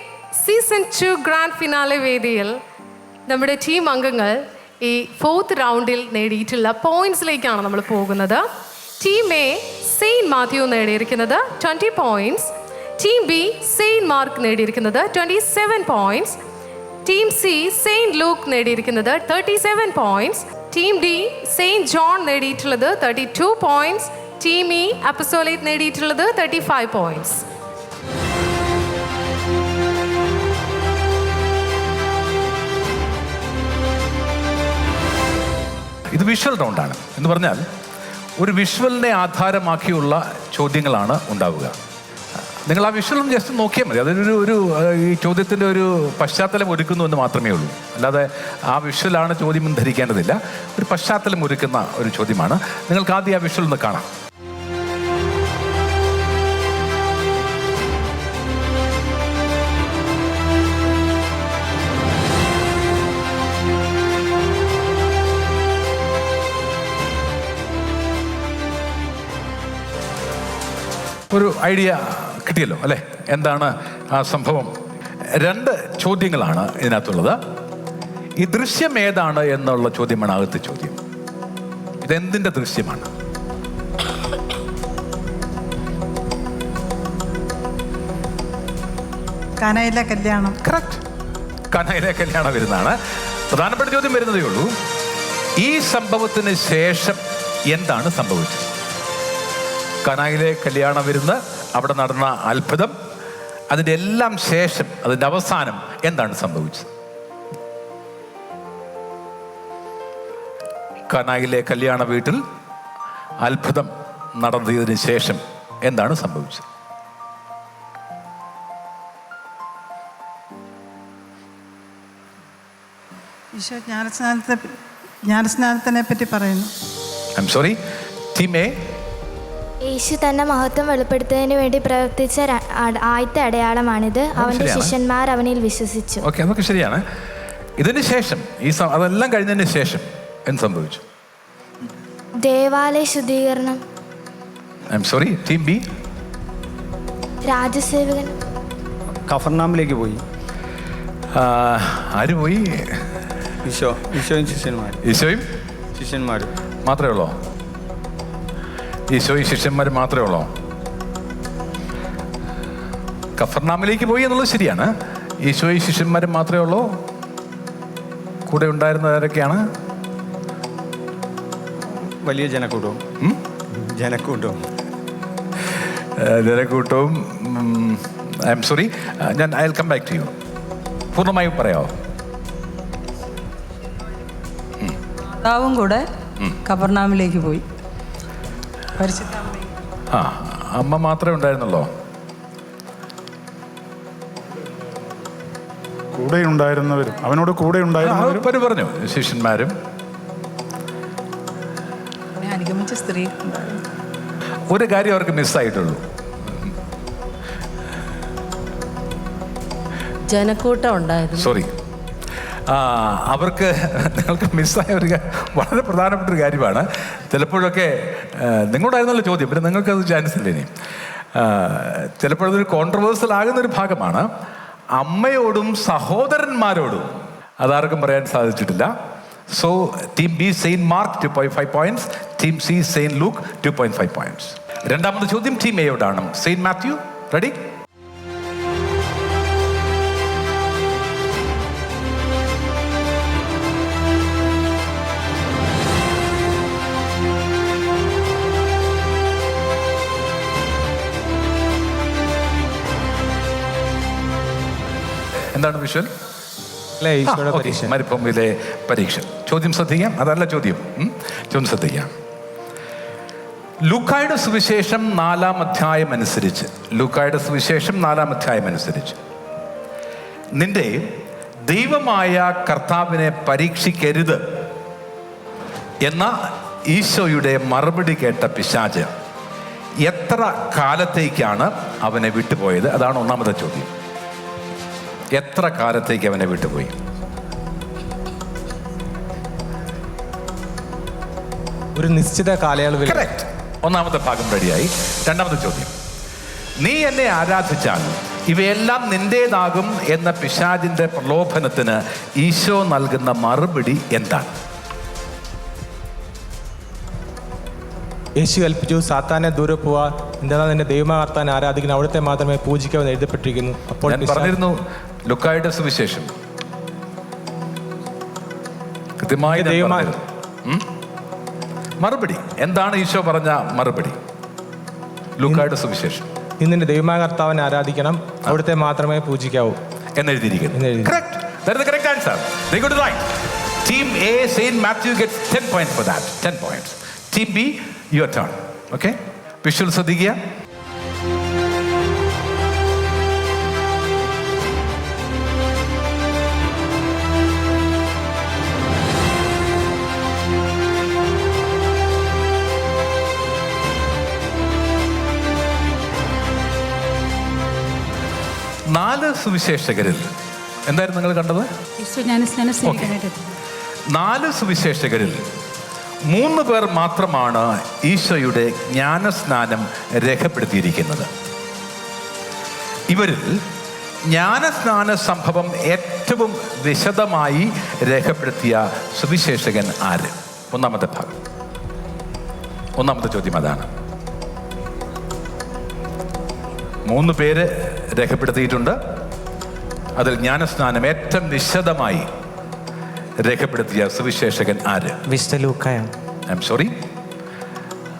season 2 grand finale വേദിയിൽ നമ്മുടെ ടീം അംഗങ്ങൾ ഈ 4th റൗണ്ടിൽ നേടിയിട്ടുള്ള പോയിന്റ്സിലേക്കാണ് നമ്മൾ പോകുന്നത്. Team A saint Mathew നേടിയിരിക്കുന്നത് 20 points. Team B saint Mark നേടിയിരിക്കുന്നത് 27 points. Team C saint Luke നേടിയിരിക്കുന്നത് 37 points. Team D saint John നേടിയിട്ടുള്ളത് 32 points. ടീം ഇ അപ്പസോലേറ്റ് നേടിയിട്ടുള്ളത് 35 points. ഇത് വിഷ്വൽ റൗണ്ടാണ് എന്ന് പറഞ്ഞാൽ ഒരു വിഷ്വലിനെ ആധാരമാക്കിയുള്ള ചോദ്യങ്ങളാണ് ഉണ്ടാവുക. നിങ്ങൾ ആ വിഷ്വലും ജസ്റ്റ് നോക്കിയാൽ മതി. അതൊരു ഈ ചോദ്യത്തിൻ്റെ ഒരു പശ്ചാത്തലം ഒരുക്കുന്നു എന്ന് മാത്രമേ ഉള്ളൂ. അല്ലാതെ ആ വിഷ്വലാണ് ചോദ്യം ധരിക്കേണ്ടതില്ല. ഒരു പശ്ചാത്തലം ഒരുക്കുന്ന ഒരു ചോദ്യമാണ്. നിങ്ങൾക്ക് ആദ്യം ആ വിഷ്വൽ ഒന്ന് കാണാം. ഒരു ഐഡിയ കിട്ടിയല്ലോ അല്ലേ? എന്താണ് ആ സംഭവം? 2 ചോദ്യങ്ങളാണ് ഇതിനകത്തുള്ളത്. ഈ ദൃശ്യം ഏതാണ് എന്നുള്ള ചോദ്യമാണ് ആദ്യത്തെ ചോദ്യം. ഇതെന്തിൻ്റെ ദൃശ്യമാണ്? കാനായിലെ കല്യാണം. കറക്റ്റ്, കാനായിലെ കല്യാണം വരുന്നതാണ്. പ്രധാനപ്പെട്ട ചോദ്യം വരുന്നതേ ഉള്ളൂ. ഈ സംഭവത്തിന് ശേഷം എന്താണ് സംഭവിച്ചത്? കാനായിലെ കല്യാണ വിരുന്ന്, അവിടെ നടന്ന അത്ഭുതം, അതിൻ്റെ എല്ലാം ശേഷം, അതിൻ്റെ അവസാനം എന്താണ് സംഭവിച്ചത്? കാനായിലെ കല്യാണ വീട്ടിൽ അത്ഭുതം നടന്നതിന് ശേഷം എന്താണ് സംഭവിച്ചത്? ഈശോ ജ്ഞാനസ്നാനത്തിനെ പറ്റി പറയുന്നു. I'm sorry, team A. Yeshu തന്റെ മഹത്വം വെളിപ്പെടുത്തുന്നതിന് വേണ്ടി പ്രവർത്തിച്ച ആദ്യത്തെ അടയാളമാണിത്. അവന്റെ ശിഷ്യന്മാർ അവനിൽ വിശ്വസിച്ചു. ഓക്കെ, അതൊക്കെ ശരിയാണ്. ഇതിന് ശേഷം അതെല്ലാം കഴിഞ്ഞതിന് ശേഷം എന്ത് സംഭവിച്ചു? ദേവാലയ ശുദ്ധീകരണം. I'm sorry, team B. രാജസേവകൻ കഫർനാമിലേക്ക് പോയി. ആര് പോയി? ഈശോയും ശിഷ്യന്മാരും. ഈശോയും ശിഷ്യന്മാരും മാത്രമേ ഉള്ളോ? ഈശോയും ശിഷ്യന്മാർ മാത്രമേ ഉള്ളോ? കഫർനാമിലേക്ക് പോയി എന്നുള്ളത് ശരിയാണ്. ഈശോയും ശിഷ്യന്മാരും മാത്രമേ ഉള്ളൂ? കൂടെ ഉണ്ടായിരുന്നവരൊക്കെയാണ് വലിയ ജനക്കൂട്ടവും. ജനക്കൂട്ടവും. ഐ എം സോറി, ഞാൻ I will come back to you. പൂർണ്ണമായും പറയാമോ? മാതാവും കൂടെ കഫർനാമിലേക്ക് പോയി. ആ, അമ്മ മാത്രമേ ഉണ്ടായിരുന്നുള്ളോ? കൂടെ ഉണ്ടായിരുന്നവരും അവനോട് കൂടെ ഉണ്ടായിരുന്നവരും പറഞ്ഞു. ശിഷ്യന്മാരും അനുഗമിച്ച സ്ത്രീ. ഒരു കാര്യം അവർക്ക് മിസ്സായിട്ടുള്ളൂ. ജനക്കൂട്ടം ഉണ്ടായിരുന്നു. സോറി, അവർക്ക് നിങ്ങൾക്ക് മിസ്സായ വളരെ പ്രധാനപ്പെട്ട ഒരു കാര്യമാണ്. ചിലപ്പോഴൊക്കെ നിങ്ങളോടായിരുന്നല്ലോ ചോദ്യം, പിന്നെ നിങ്ങൾക്കത് ചാൻസ് ഇല്ല ഇനി. ചിലപ്പോഴതൊരു കോൺട്രവേഴ്സൽ ആകുന്നൊരു ഭാഗമാണ്. അമ്മയോടും സഹോദരന്മാരോടും അതാർക്കും പറയാൻ സാധിച്ചിട്ടില്ല. So team B saint Mark 2.5 points, team C saint Luke 2.5 points. രണ്ടാമത്തെ ചോദ്യം ടീം എയോടാണ്. Saint Matthew, ready? എന്താണ് വിഷ്വൽ? മരുഭൂമിയിലെ പരീക്ഷ. ചോദ്യം ശ്രദ്ധിക്കാം. അതല്ല ചോദ്യം, ചോദ്യം ശ്രദ്ധിക്കാം. ലൂക്കായുടെ സുവിശേഷം 4-ാം അധ്യായം അനുസരിച്ച്, ലൂക്കായുടെ സുവിശേഷം 4-ാം അധ്യായം അനുസരിച്ച് നിന്റെ ദൈവമായ കർത്താവിനെ പരീക്ഷിക്കരുത് എന്ന ഈശോയുടെ മറുപടി കേട്ട പിശാച് എത്ര കാലത്തേക്കാണ് അവനെ വിട്ടുപോയത്? അതാണ് ഒന്നാമത്തെ ചോദ്യം. എത്ര കാലത്തേക്ക് അവനെ വിട്ടുപോയി? ഒരു നിശ്ചിത കാലയളവിൽ. കറക്റ്റ്. ഒന്നാമത്തെ ഭാഗം റെഡിയായി. രണ്ടാമത്തെ ചോദ്യം, നീ എന്നെ ആരാധിച്ചാൽ ഇവയെല്ലാം നിന്റേതാകും എന്ന പിശാചിന്റെ പ്രലോഭനത്തിന് ഈശോ നൽകുന്ന മറുപടി എന്താണ്? യേശു കൽപ്പിച്ചു, സാത്താനെ ദൂരെ പോവാ, എന്താണ് നിന്റെ ദൈവമായ കർത്താവിനെ ആരാധിക്കണം, അവിടുത്തെ മാത്രമേ പൂജിക്കാമെന്ന് എഴുതപ്പെട്ടിരിക്കുന്നു. അപ്പോൾ ഞാൻ പറഞ്ഞിരുന്നു ലുക്കായുടെ സുവിശേഷം കൃത്യമായി മറുപടി എന്താണ് ഈശോ പറഞ്ഞ മറുപടി? ലുക്കായുടെ സുവിശേഷം നിന്റെ ദൈവമായ കർത്താവിനെ ആരാധിക്കണം, അവിടുത്തെ മാത്രമേ പൂജിക്കാവൂ എന്നെഴുതിയിരിക്കുന്നു. Correct. That is the correct answer. They go to right. Team A, Saint Matthew gets 10 points for that. 10 points. Team B, your turn. Okay? Visual ശ്രദ്ധിക്കുക. നാല് സുവിശേഷകരിൽ എന്തായിരുന്നു നിങ്ങൾ കണ്ടത്? 4 സുവിശേഷകരിൽ 3 പേർ മാത്രമാണ് ഈശോയുടെ ജ്ഞാനസ്നാനം രേഖപ്പെടുത്തിയിരിക്കുന്നത്. ഇവരിൽ ജ്ഞാനസ്നാന സംഭവം ഏറ്റവും വിശദമായി രേഖപ്പെടുത്തിയ സുവിശേഷകൻ ആര്? ഒന്നാമത്തെ ഭാഗം, ഒന്നാമത്തെ ചോദ്യം അതാണ്. 3 പേര് രേഖപ്പെടുത്തിയിട്ടുണ്ട്. അതിൽ ജ്ഞാനസ്നാനം ഏറ്റവും വിശദമായി രേഖപ്പെടുത്തിയ സുവിശേഷകൻ ആര്? വിശുദ്ധ ലൂക്കായാണ്. ഐ എം സോറി,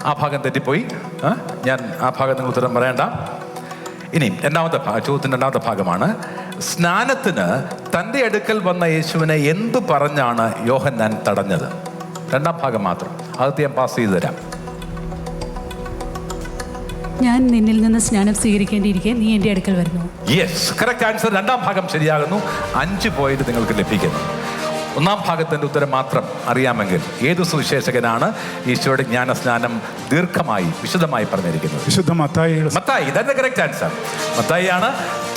ആ ഭാഗം തെറ്റിപ്പോയി. ഞാൻ ആ ഭാഗത്തിന് ഉത്തരം പറയണ്ട. ഇനി ചോദ്യത്തിൻ്റെ രണ്ടാമത്തെ ഭാഗമാണ്, സ്നാനത്തിന് തൻ്റെ അടുക്കൽ വന്ന യേശുവിനെ എന്തു പറഞ്ഞാണ് യോഹന്നാൻ തടഞ്ഞത്? രണ്ടാം ഭാഗം മാത്രം, അകത്ത് ഞാൻ പാസ് ചെയ്തു തരാം. ഞാൻ നിന്നിൽ നിന്ന് സ്നാനം സ്വീകരിക്കേണ്ടിയിരിക്കെ നീ എൻ്റെ അടുക്കൽ വരുന്നു. Yes, correct answer. രണ്ടാം ഭാഗം ശരിയാകുന്നു. 5 പോയിന്റ് നിങ്ങൾക്ക് ലഭിക്കുന്നു. ഒന്നാം ഭാഗത്തിൻ്റെ ഉത്തരം മാത്രം അറിയാമെങ്കിൽ ഏത് സുവിശേഷകനാണ് ഈശോയുടെ ജ്ഞാനസ്നാനം ദീർഘമായി വിശദമായി പറഞ്ഞിരിക്കുന്നത്? വിശുദ്ധ Mathai. That's the correct answer. Mathai ആണ്.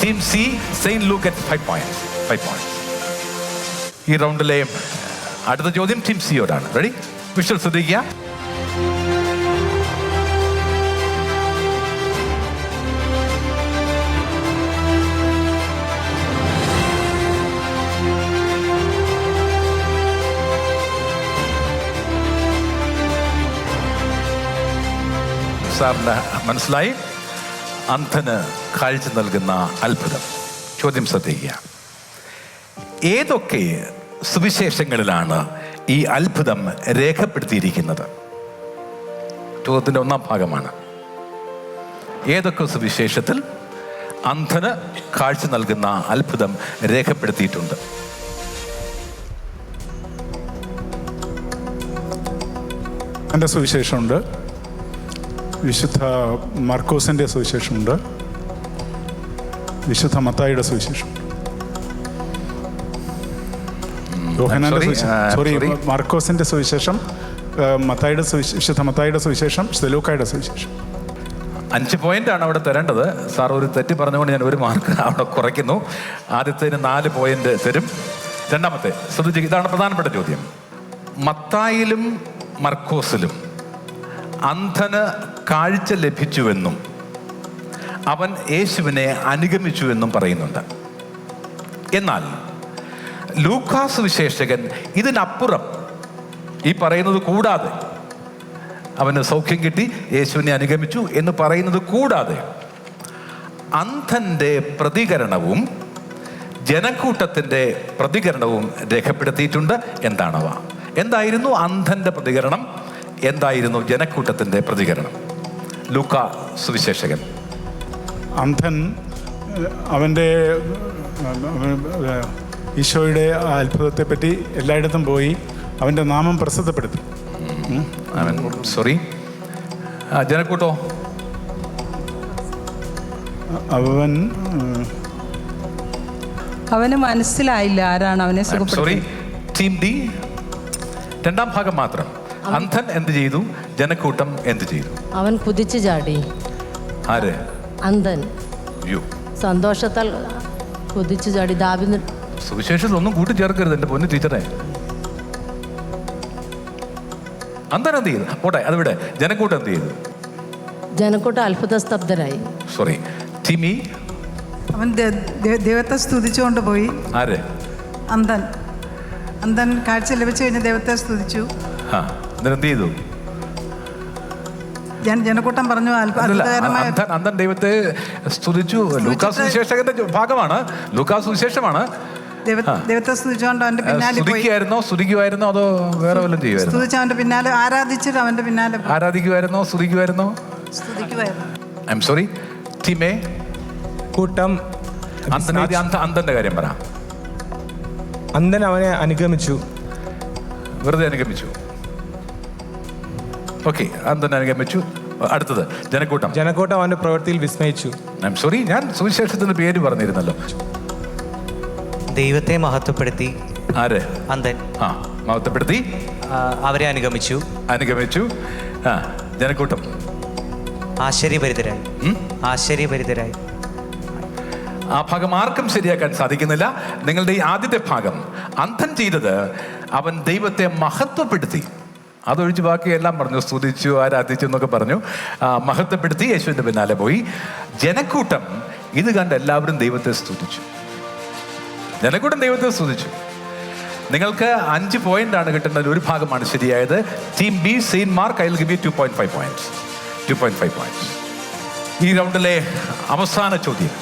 Team C, Saint Luke at 5 points. 5 points. ഈ റൗണ്ടിലെ അടുത്ത ചോദ്യം ടീം സിയോടാണ്. റെഡി? വിഷ്വൽ ശ്രദ്ധിക്കുക. സാറിന് മനസ്സിലായി. അന്ധന് കാഴ്ച നൽകുന്ന അത്ഭുതം. ചോദ്യം ശ്രദ്ധിക്കുക. ഏതൊക്കെ സുവിശേഷങ്ങളിലാണ് ഈ അത്ഭുതം രേഖപ്പെടുത്തിയിരിക്കുന്നത്? ചോദ്യത്തിൻ്റെ ഒന്നാം ഭാഗമാണ്. ഏതൊക്കെ സുവിശേഷത്തിൽ അന്ധന് കാഴ്ച നൽകുന്ന അത്ഭുതം രേഖപ്പെടുത്തിയിട്ടുണ്ട്? എൻ്റെ സുവിശേഷമുണ്ട്, വിശുദ്ധ മാർക്കോസിൻ്റെ സുവിശേഷമുണ്ട്, വിശുദ്ധ മത്തായിയുടെ സുവിശേഷം. മാർക്കോസിൻ്റെ സുവിശേഷം, മത്തായിയുടെ വിശുദ്ധ മത്തായിയുടെ സുവിശേഷം, ലൂക്കായുടെ സുവിശേഷം. 5 പോയിന്റാണ് അവിടെ തരേണ്ടത്. സാർ ഒരു തെറ്റി പറഞ്ഞുകൊണ്ട് ഞാൻ 1 മാർക്ക് അവിടെ കുറയ്ക്കുന്നു. ആദ്യത്തേന് 4 പോയിന്റ് തരും. രണ്ടാമത്തെ ശ്രദ്ധിച്ച്, ഇതാണ് പ്രധാനപ്പെട്ട ചോദ്യം. മത്തായിലും മർക്കോസിലും അന്ധന് കാഴ്ച ലഭിച്ചുവെന്നും അവൻ യേശുവിനെ അനുഗമിച്ചുവെന്നും പറയുന്നുണ്ട്. എന്നാൽ ലൂക്കാസ് വിശേഷകൻ ഇതിനപ്പുറം ഈ പറയുന്നത് കൂടാതെ, അവന് സൗഖ്യം കിട്ടി, യേശുവിനെ അനുഗമിച്ചു എന്ന് പറയുന്നത് കൂടാതെ അന്ധൻ്റെ പ്രതികരണവും ജനക്കൂട്ടത്തിൻ്റെ പ്രതികരണവും രേഖപ്പെടുത്തിയിട്ടുണ്ട്. എന്താണവ? എന്തായിരുന്നു അന്ധൻ്റെ പ്രതികരണം? എന്തായിരുന്നു ജനക്കൂട്ടത്തിൻ്റെ പ്രതികരണം? ലൂക്ക സുവിശേഷകൻ. അന്ധൻ അവൻ്റെ ഈശോയുടെ അത്ഭുതത്തെപ്പറ്റി എല്ലായിടത്തും പോയി അവൻ്റെ നാമം പ്രസിദ്ധപ്പെടുത്തി. സോറി, ജനക്കൂട്ടോ? അവന് മനസ്സിലായില്ല ആരാണ് അവനെ സോറി, ടീം ഡി. രണ്ടാം ഭാഗം മാത്രം. അന്ധൻ എന്ത് ചെയ്തു? ജനക്കൂട്ടം എന്ത് ചെയ്തു? അവൻ കുതിച്ചു ചാടി. ആര്? അന്ധൻ യു. സന്തോഷത്താൽ കുതിച്ചു ചാടി. ദാവീദ് സുവിശേഷത്തിൽ ഒന്നും കൂട്ടിച്ചേർക്കരുത് എൻ്റെ പൊന്നു ടീച്ചറെ. അന്ധൻ എന്ത് ചെയ്തു? പോട്ടെ, അത് വിടെ. ജനക്കൂട്ടം എന്ത് ചെയ്തു? ജനക്കൂട്ടം അത്ഭുത സ്തബ്ധരായി. Sorry, team E. അവൻ ദൈവത്തെ സ്തുതിച്ചുകൊണ്ട് പോയി. ആര്? അന്ധൻ. അന്ധൻ കാഴ്ച ലഭിച്ചു കഴിഞ്ഞ് ദൈവത്തെ സ്തുതിച്ചു. എന്ത് ചെയ്തു? ജനക്കൂട്ടം പറഞ്ഞു അത്ഭുതകരമായ. അന്ധൻ ദൈവത്തെ സ്തുതിച്ചു. ലൂക്കാസ് സുവിശേഷകന്റെ ഭാഗമാണ്, ലൂക്കാസ് സുവിശേഷമാണ്. ദൈവത്തെ സ്തുതിച്ചുകൊണ്ട് അവന്റെ പിന്നാലെ സ്തുതിക്കുമായിരുന്നോ അതോ വേറെ വല്ലതും ചെയ്യുമായിരുന്നോ? സ്തുതിച്ച് അവന്റെ പിന്നാലെ, ആരാധിച്ചിട്ട് അവന്റെ പിന്നാലെ. ആരാധിക്കുമായിരുന്നോ സ്തുതിക്കുമായിരുന്നോ? സ്തുതിക്കുമായിരുന്നു. ഐ എം സോറി, ടീമേ. കൂട്ടം അന്ധന്റെ കാര്യം പറ. അന്ധൻ അവനെ അനുഗമിച്ചു. വെറുതെ അനുഗമിച്ചു. ഓക്കെ, അന്ധൻ അനുഗമിച്ചു. അടുത്തത് ജനക്കൂട്ടം. ജനക്കൂട്ടം അവന്റെ പ്രവൃത്തിയിൽ വിസ്മയിച്ചു. ഐ എം സോറി, ഞാൻ സുവിശേഷത്തിന്റെ പേര് പറഞ്ഞിരുന്നല്ലോ. ദൈവത്തെ മഹത്വപ്പെടുത്തി. ആര്? അന്ധൻ. മഹത്വപ്പെടുത്തി. അവരെ അനുഗമിച്ചു. അനുഗമിച്ചു. ജനക്കൂട്ടം ആശ്ചര്യഭരിതരായി. ആശ്ചര്യഭരിതരായി. ആ ഭാഗം ആർക്കും ശരിയാക്കാൻ സാധിക്കുന്നില്ല. നിങ്ങളുടെ ഈ ആദ്യത്തെ ഭാഗം, അന്ധൻ ചെയ്തത് അവൻ ദൈവത്തെ മഹത്വപ്പെടുത്തി. അതൊഴിച്ച് ബാക്കി എല്ലാം പറഞ്ഞു. സ്തുതിച്ചു, ആരാധിച്ചു എന്നൊക്കെ പറഞ്ഞു. മഹത്വപ്പെടുത്തി, യേശുവിൻ്റെ പിന്നാലെ പോയി. ജനക്കൂട്ടം ഇത് കണ്ട് എല്ലാവരും ദൈവത്തെ സ്തുതിച്ചു. ജനക്കൂട്ടം ദൈവത്തെ സ്തുതിച്ചു. നിങ്ങൾക്ക് 5 പോയിന്റാണ് കിട്ടുന്നത്. ഒരു ഭാഗമാണ് ശരിയായത്. Team B, Saint Mark, I will give you 2.5 points. 2.5 points. ഈ റൗണ്ടിലെ അവസാന ചോദ്യം.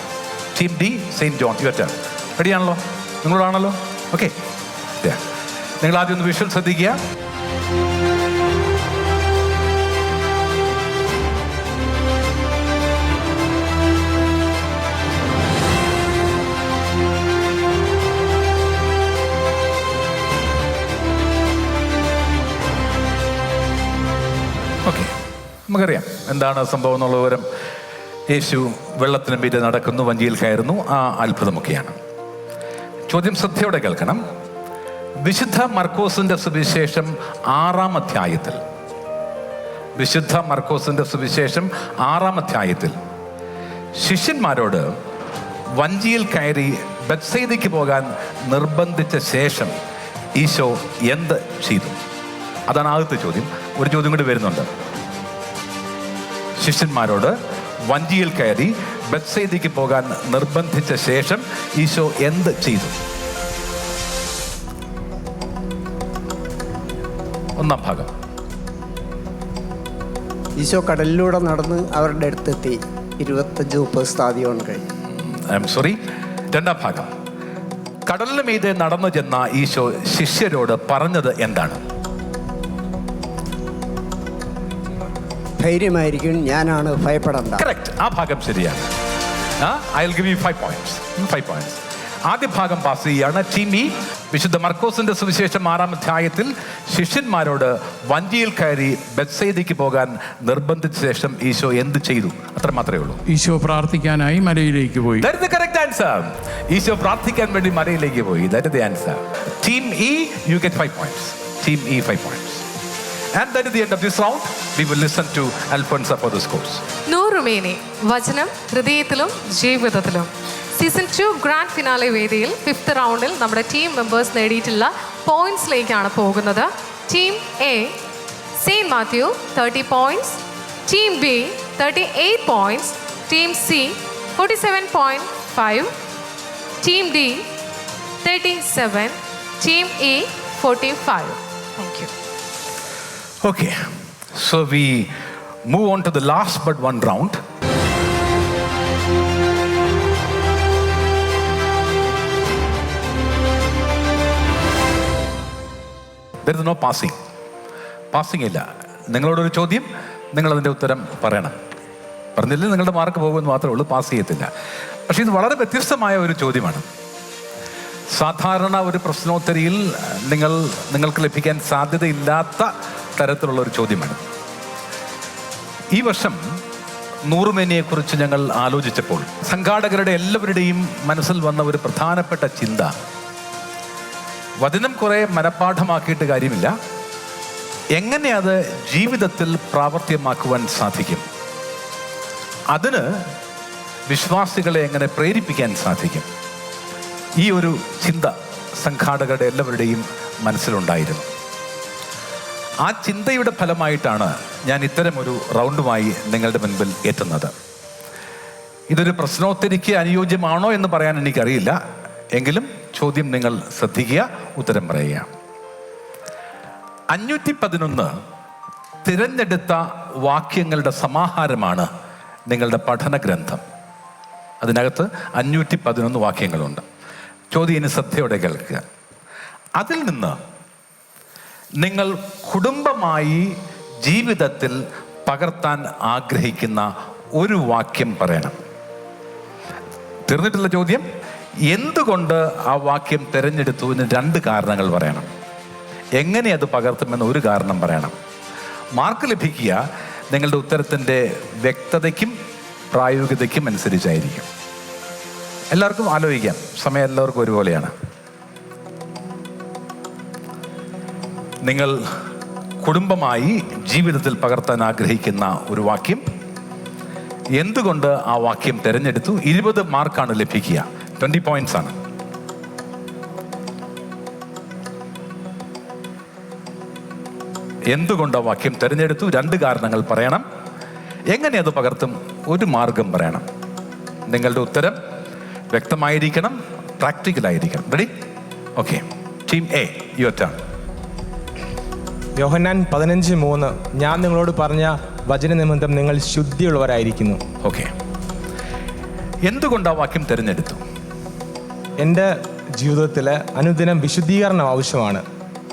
Team D, Saint John, your turn. റെഡിയാണല്ലോ? നിങ്ങളോടാണല്ലോ? ഓക്കെ. നിങ്ങൾ ആദ്യം ഒന്ന് വിഷ്വൽ ശ്രദ്ധിക്കുക. ഓക്കെ, നമുക്കറിയാം എന്താണ് സംഭവം എന്നുള്ള വിവരം. യേശു വെള്ളത്തിന് മീതെ നടക്കുന്നു, വഞ്ചിയിൽ കയറുന്നു. ആ അത്ഭുതമൊക്കെയാണ്. ചോദ്യം ശ്രദ്ധയോടെ കേൾക്കണം. വിശുദ്ധ മർക്കോസിന്റെ സുവിശേഷം 6-ാം അധ്യായത്തിൽ, വിശുദ്ധ മർക്കോസിന്റെ സുവിശേഷം 6-ാം അധ്യായത്തിൽ ശിഷ്യന്മാരോട് വഞ്ചിയിൽ കയറി ബെത്സയിദയ്ക്ക് പോകാൻ നിർബന്ധിച്ച ശേഷം ഈശോ എന്ത് ചെയ്തു? അതാണ് ആദ്യത്തെ ചോദ്യം. ഒരു ചോദ്യം കൂടി വരുന്നുണ്ട്. ശിഷ്യന്മാരോട് വഞ്ചിയിൽ കയറി ബെത്സയിദയ്ക്ക് പോകാൻ നിർബന്ധിച്ച ശേഷം ഈശോ എന്ത് ചെയ്തു? ഒന്നാം ഭാഗം. ഈശോ കടലിലൂടെ നടന്ന് അവരുടെ അടുത്തെത്തി. 25-30 സ്ഥാദിയോൺ കഴിഞ്ഞു. I am sorry. രണ്ടാം ഭാഗം. കടലിന് മീതെ നടന്നു ചെന്ന ഈശോ ശിഷ്യരോട് പറഞ്ഞത് എന്താണ്? ധൈര്യമായിരിക്കും, ഞാനാണ്, ഭയപ്പെടണ്ട. കറക്റ്റ്. ആ ഭാഗം ശരിയാണ്. I will give you 5 points. 5 points. ആദ്യ ഭാഗം പാസ് ചെയ്യുകയാണ്. ടീം ഇ, വിശുദ്ധ മർക്കോസിന്റെ സുവിശേഷം 6-ാം അധ്യായത്തിൽ ശിഷ്യന്മാരോട് വഞ്ചിയിൽ കയറി ബെത്സയിദയ്ക്ക് പോകാൻ നിർബന്ധിച്ച ശേഷം ഈശോ എന്ത് ചെയ്തു? അത്ര മാത്രമേ ഉള്ളൂ. ഈശോ പ്രാർത്ഥിക്കാനായി മലയിലേക്ക് പോയി. That is the correct answer. Isho പ്രാർത്ഥിക്കാൻ വേണ്ടി മലയിലേക്ക് പോയി. That is the answer. Team E, you get 5 points. Team E 5 points. And that is the end of this round. We will listen to Alfonso for the scores. നൂറുമേനി വചനം ഹൃദയത്തിലും ജീവിതത്തിലും season 2 grand finale വേദിയിൽ 5th റൗണ്ടിൽ നമ്മുടെ team മെമ്പേഴ്സ് നേടിയിട്ടുള്ള പോയിന്റ്സിലേക്കാണ് പോകുന്നത്. Team A saint Mathew 30 points, team B 38 points, team C 47.5, team D 37, team E 45. Thank you. Okay. So we move on to the last but one round. There is no passing. Passing ഇല്ല. നിങ്ങളോടൊരു ചോദ്യം, നിങ്ങളതിൻ്റെ ഉത്തരം പറയണം. പറഞ്ഞില്ലെങ്കിൽ നിങ്ങളുടെ mark പോകുമെന്ന് മാത്രമേ ഉള്ളൂ, പാസ് ചെയ്യത്തില്ല. പക്ഷേ ഇത് വളരെ വ്യത്യസ്തമായ ഒരു ചോദ്യമാണ്. സാധാരണ ഒരു പ്രശ്നോത്തരിയിൽ നിങ്ങൾക്ക് ലഭിക്കാൻ സാധ്യതയില്ലാത്ത തരത്തിലുള്ള ഒരു ചോദ്യമാണ്. ഈ വർഷം നൂറുമേനിയെക്കുറിച്ച് ഞങ്ങൾ ആലോചിച്ചപ്പോൾ സംഘാടകരുടെ എല്ലാവരുടെയും മനസ്സിൽ വന്ന ഒരു പ്രധാനപ്പെട്ട ചിന്ത, വചനം കുറേ മനഃപ്പാഠമാക്കിയിട്ട് കാര്യമില്ല, എങ്ങനെ അത് ജീവിതത്തിൽ പ്രാവർത്തികമാക്കുവാൻ സാധിക്കും, അതിന് വിശ്വാസികളെ എങ്ങനെ പ്രേരിപ്പിക്കാൻ സാധിക്കും. ഈ ഒരു ചിന്ത സംഘാടകരുടെ എല്ലാവരുടെയും മനസ്സിലുണ്ടായിരുന്നു. ആ ചിന്തയുടെ ഫലമായിട്ടാണ് ഞാൻ ഇത്തരമൊരു റൗണ്ടുമായി നിങ്ങളുടെ മുൻപിൽ എത്തുന്നത്. ഇതൊരു പ്രശ്നോത്തരിക്ക് അനുയോജ്യമാണോ എന്ന് പറയാൻ എനിക്കറിയില്ല, എങ്കിലും ചോദ്യം നിങ്ങൾ ശ്രദ്ധിക്കുക, ഉത്തരം പറയുക. 511 തിരഞ്ഞെടുത്ത വാക്യങ്ങളുടെ സമാഹാരമാണ് നിങ്ങളുടെ പഠന ഗ്രന്ഥം. അതിനകത്ത് 511 വാക്യങ്ങളുണ്ട്. ചോദ്യം ഇനി ശ്രദ്ധയോടെ കേൾക്കുക. അതിൽ നിന്ന് നിങ്ങൾ കുടുംബമായി ജീവിതത്തിൽ പകർത്താൻ ആഗ്രഹിക്കുന്ന ഒരു വാക്യം പറയണം. തീർന്നിട്ടുള്ള ചോദ്യം, എന്തുകൊണ്ട് ആ വാക്യം തിരഞ്ഞെടുത്തു എന്ന് 2 കാരണങ്ങൾ പറയണം. എങ്ങനെ അത് പകർത്തുമെന്ന് ഒരു കാരണം പറയണം. മാർക്ക് ലഭിക്കുക നിങ്ങളുടെ ഉത്തരത്തിൻ്റെ വ്യക്തതയ്ക്കും പ്രായോഗികതയ്ക്കും അനുസരിച്ചായിരിക്കും. എല്ലാവർക്കും ആലോചിക്കാം, സമയം എല്ലാവർക്കും ഒരുപോലെയാണ്. നിങ്ങൾ കുടുംബമായി ജീവിതത്തിൽ പകർത്താൻ ആഗ്രഹിക്കുന്ന ഒരു വാക്യം, എന്തുകൊണ്ട് ആ വാക്യം തിരഞ്ഞെടുത്തു. 20 മാർക്കാണ് ലഭിക്കുക, 20 പോയിന്റ്സ് ആണ്. എന്തുകൊണ്ട് ആ വാക്യം തിരഞ്ഞെടുത്തു, 2 കാരണങ്ങൾ പറയണം. എങ്ങനെ അത് പകർത്തും, ഒരു മാർഗം പറയണം. നിങ്ങളുടെ ഉത്തരം വ്യക്തമായിരിക്കണം, പ്രാക്ടിക്കലായിരിക്കണം. Ready? Okay. Team A, your turn. Yohannan 15:3 ഞാൻ നിങ്ങളോട് പറഞ്ഞ വചന നിമിത്തം നിങ്ങൾ ശുദ്ധിയുള്ളവരായിരിക്കുന്നു. ഓക്കെ. എന്തുകൊണ്ട് ആ വാക്യം തിരഞ്ഞെടുത്തു? എൻ്റെ ജീവിതത്തിൽ അനുദിനം വിശുദ്ധീകരണം ആവശ്യമാണ്.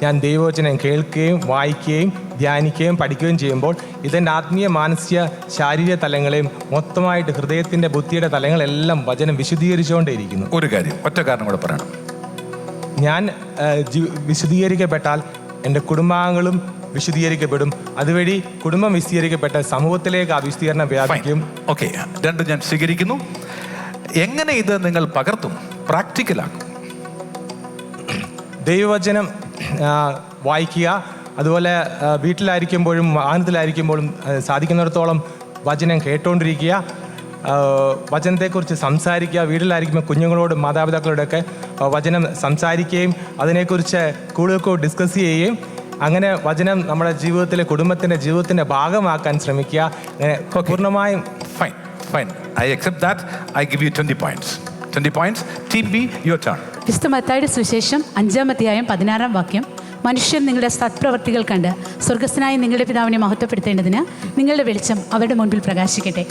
ഞാൻ ദൈവവചനം കേൾക്കുകയും വായിക്കുകയും ധ്യാനിക്കുകയും പഠിക്കുകയും ചെയ്യുമ്പോൾ ഇതെൻ്റെ ആത്മീയ മാനസിക ശാരീരിക തലങ്ങളെയും മൊത്തമായിട്ട് ഹൃദയത്തിൻ്റെ ബുദ്ധിയുടെ തലങ്ങളെല്ലാം വചനം വിശുദ്ധീകരിച്ചുകൊണ്ടേയിരിക്കുന്നു. ഒരു കാര്യം, ഒറ്റ കാരണം കൂടെ പറയണം. ഞാൻ വിശുദ്ധീകരിക്കപ്പെട്ടാൽ എൻ്റെ കുടുംബാംഗങ്ങളും വിശുദ്ധീകരിക്കപ്പെടും. അതുവഴി കുടുംബം വിശുദ്ധീകരിക്കപ്പെട്ട സമൂഹത്തിലേക്ക് ആ വിശുദ്ധീകരണം വ്യാപിക്കും. ഓക്കെ, 2 ഞാൻ സ്വീകരിക്കുന്നു. എങ്ങനെ ഇത് നിങ്ങൾ പകർത്തും, പ്രാക്ടിക്കലാക്കും? ദൈവവചനം വായിക്കുക, അതുപോലെ വീട്ടിലായിരിക്കുമ്പോഴും വാഹനത്തിലായിരിക്കുമ്പോഴും സാധിക്കുന്നിടത്തോളം വചനം കേട്ടുകൊണ്ടിരിക്കുക, വചനത്തെക്കുറിച്ച് സംസാരിക്കുക. വീട്ടിലായിരിക്കുമ്പോൾ കുഞ്ഞുങ്ങളോടും മാതാപിതാക്കളോടൊക്കെ വചനം സംസാരിക്കുകയും അതിനെക്കുറിച്ച് കൂടുതൽ ഡിസ്കസ് ചെയ്യുകയും അങ്ങനെ വചനം നമ്മുടെ ജീവിതത്തിലെ കുടുംബത്തിൻ്റെ ജീവിതത്തിൻ്റെ ഭാഗമാക്കാൻ ശ്രമിക്കുക. പൂർണ്ണമായും fine fine, I accept that. I give you 20 points. 20 points. Team B, your turn. വിശുദ്ധ മത്തായിയുടെ സുവിശേഷം 5-ാം അധ്യായം 16-ാം വാക്യം, മനുഷ്യർ നിങ്ങളുടെ സത്പ്രവർത്തികൾ കണ്ട് സ്വർഗസ്ഥനായ നിങ്ങളുടെ പിതാവിനെ മഹത്വപ്പെടുത്തേണ്ടതിന് നിങ്ങളുടെ വെളിച്ചം അവരുടെ മുൻപിൽ പ്രകാശിക്കട്ടെ.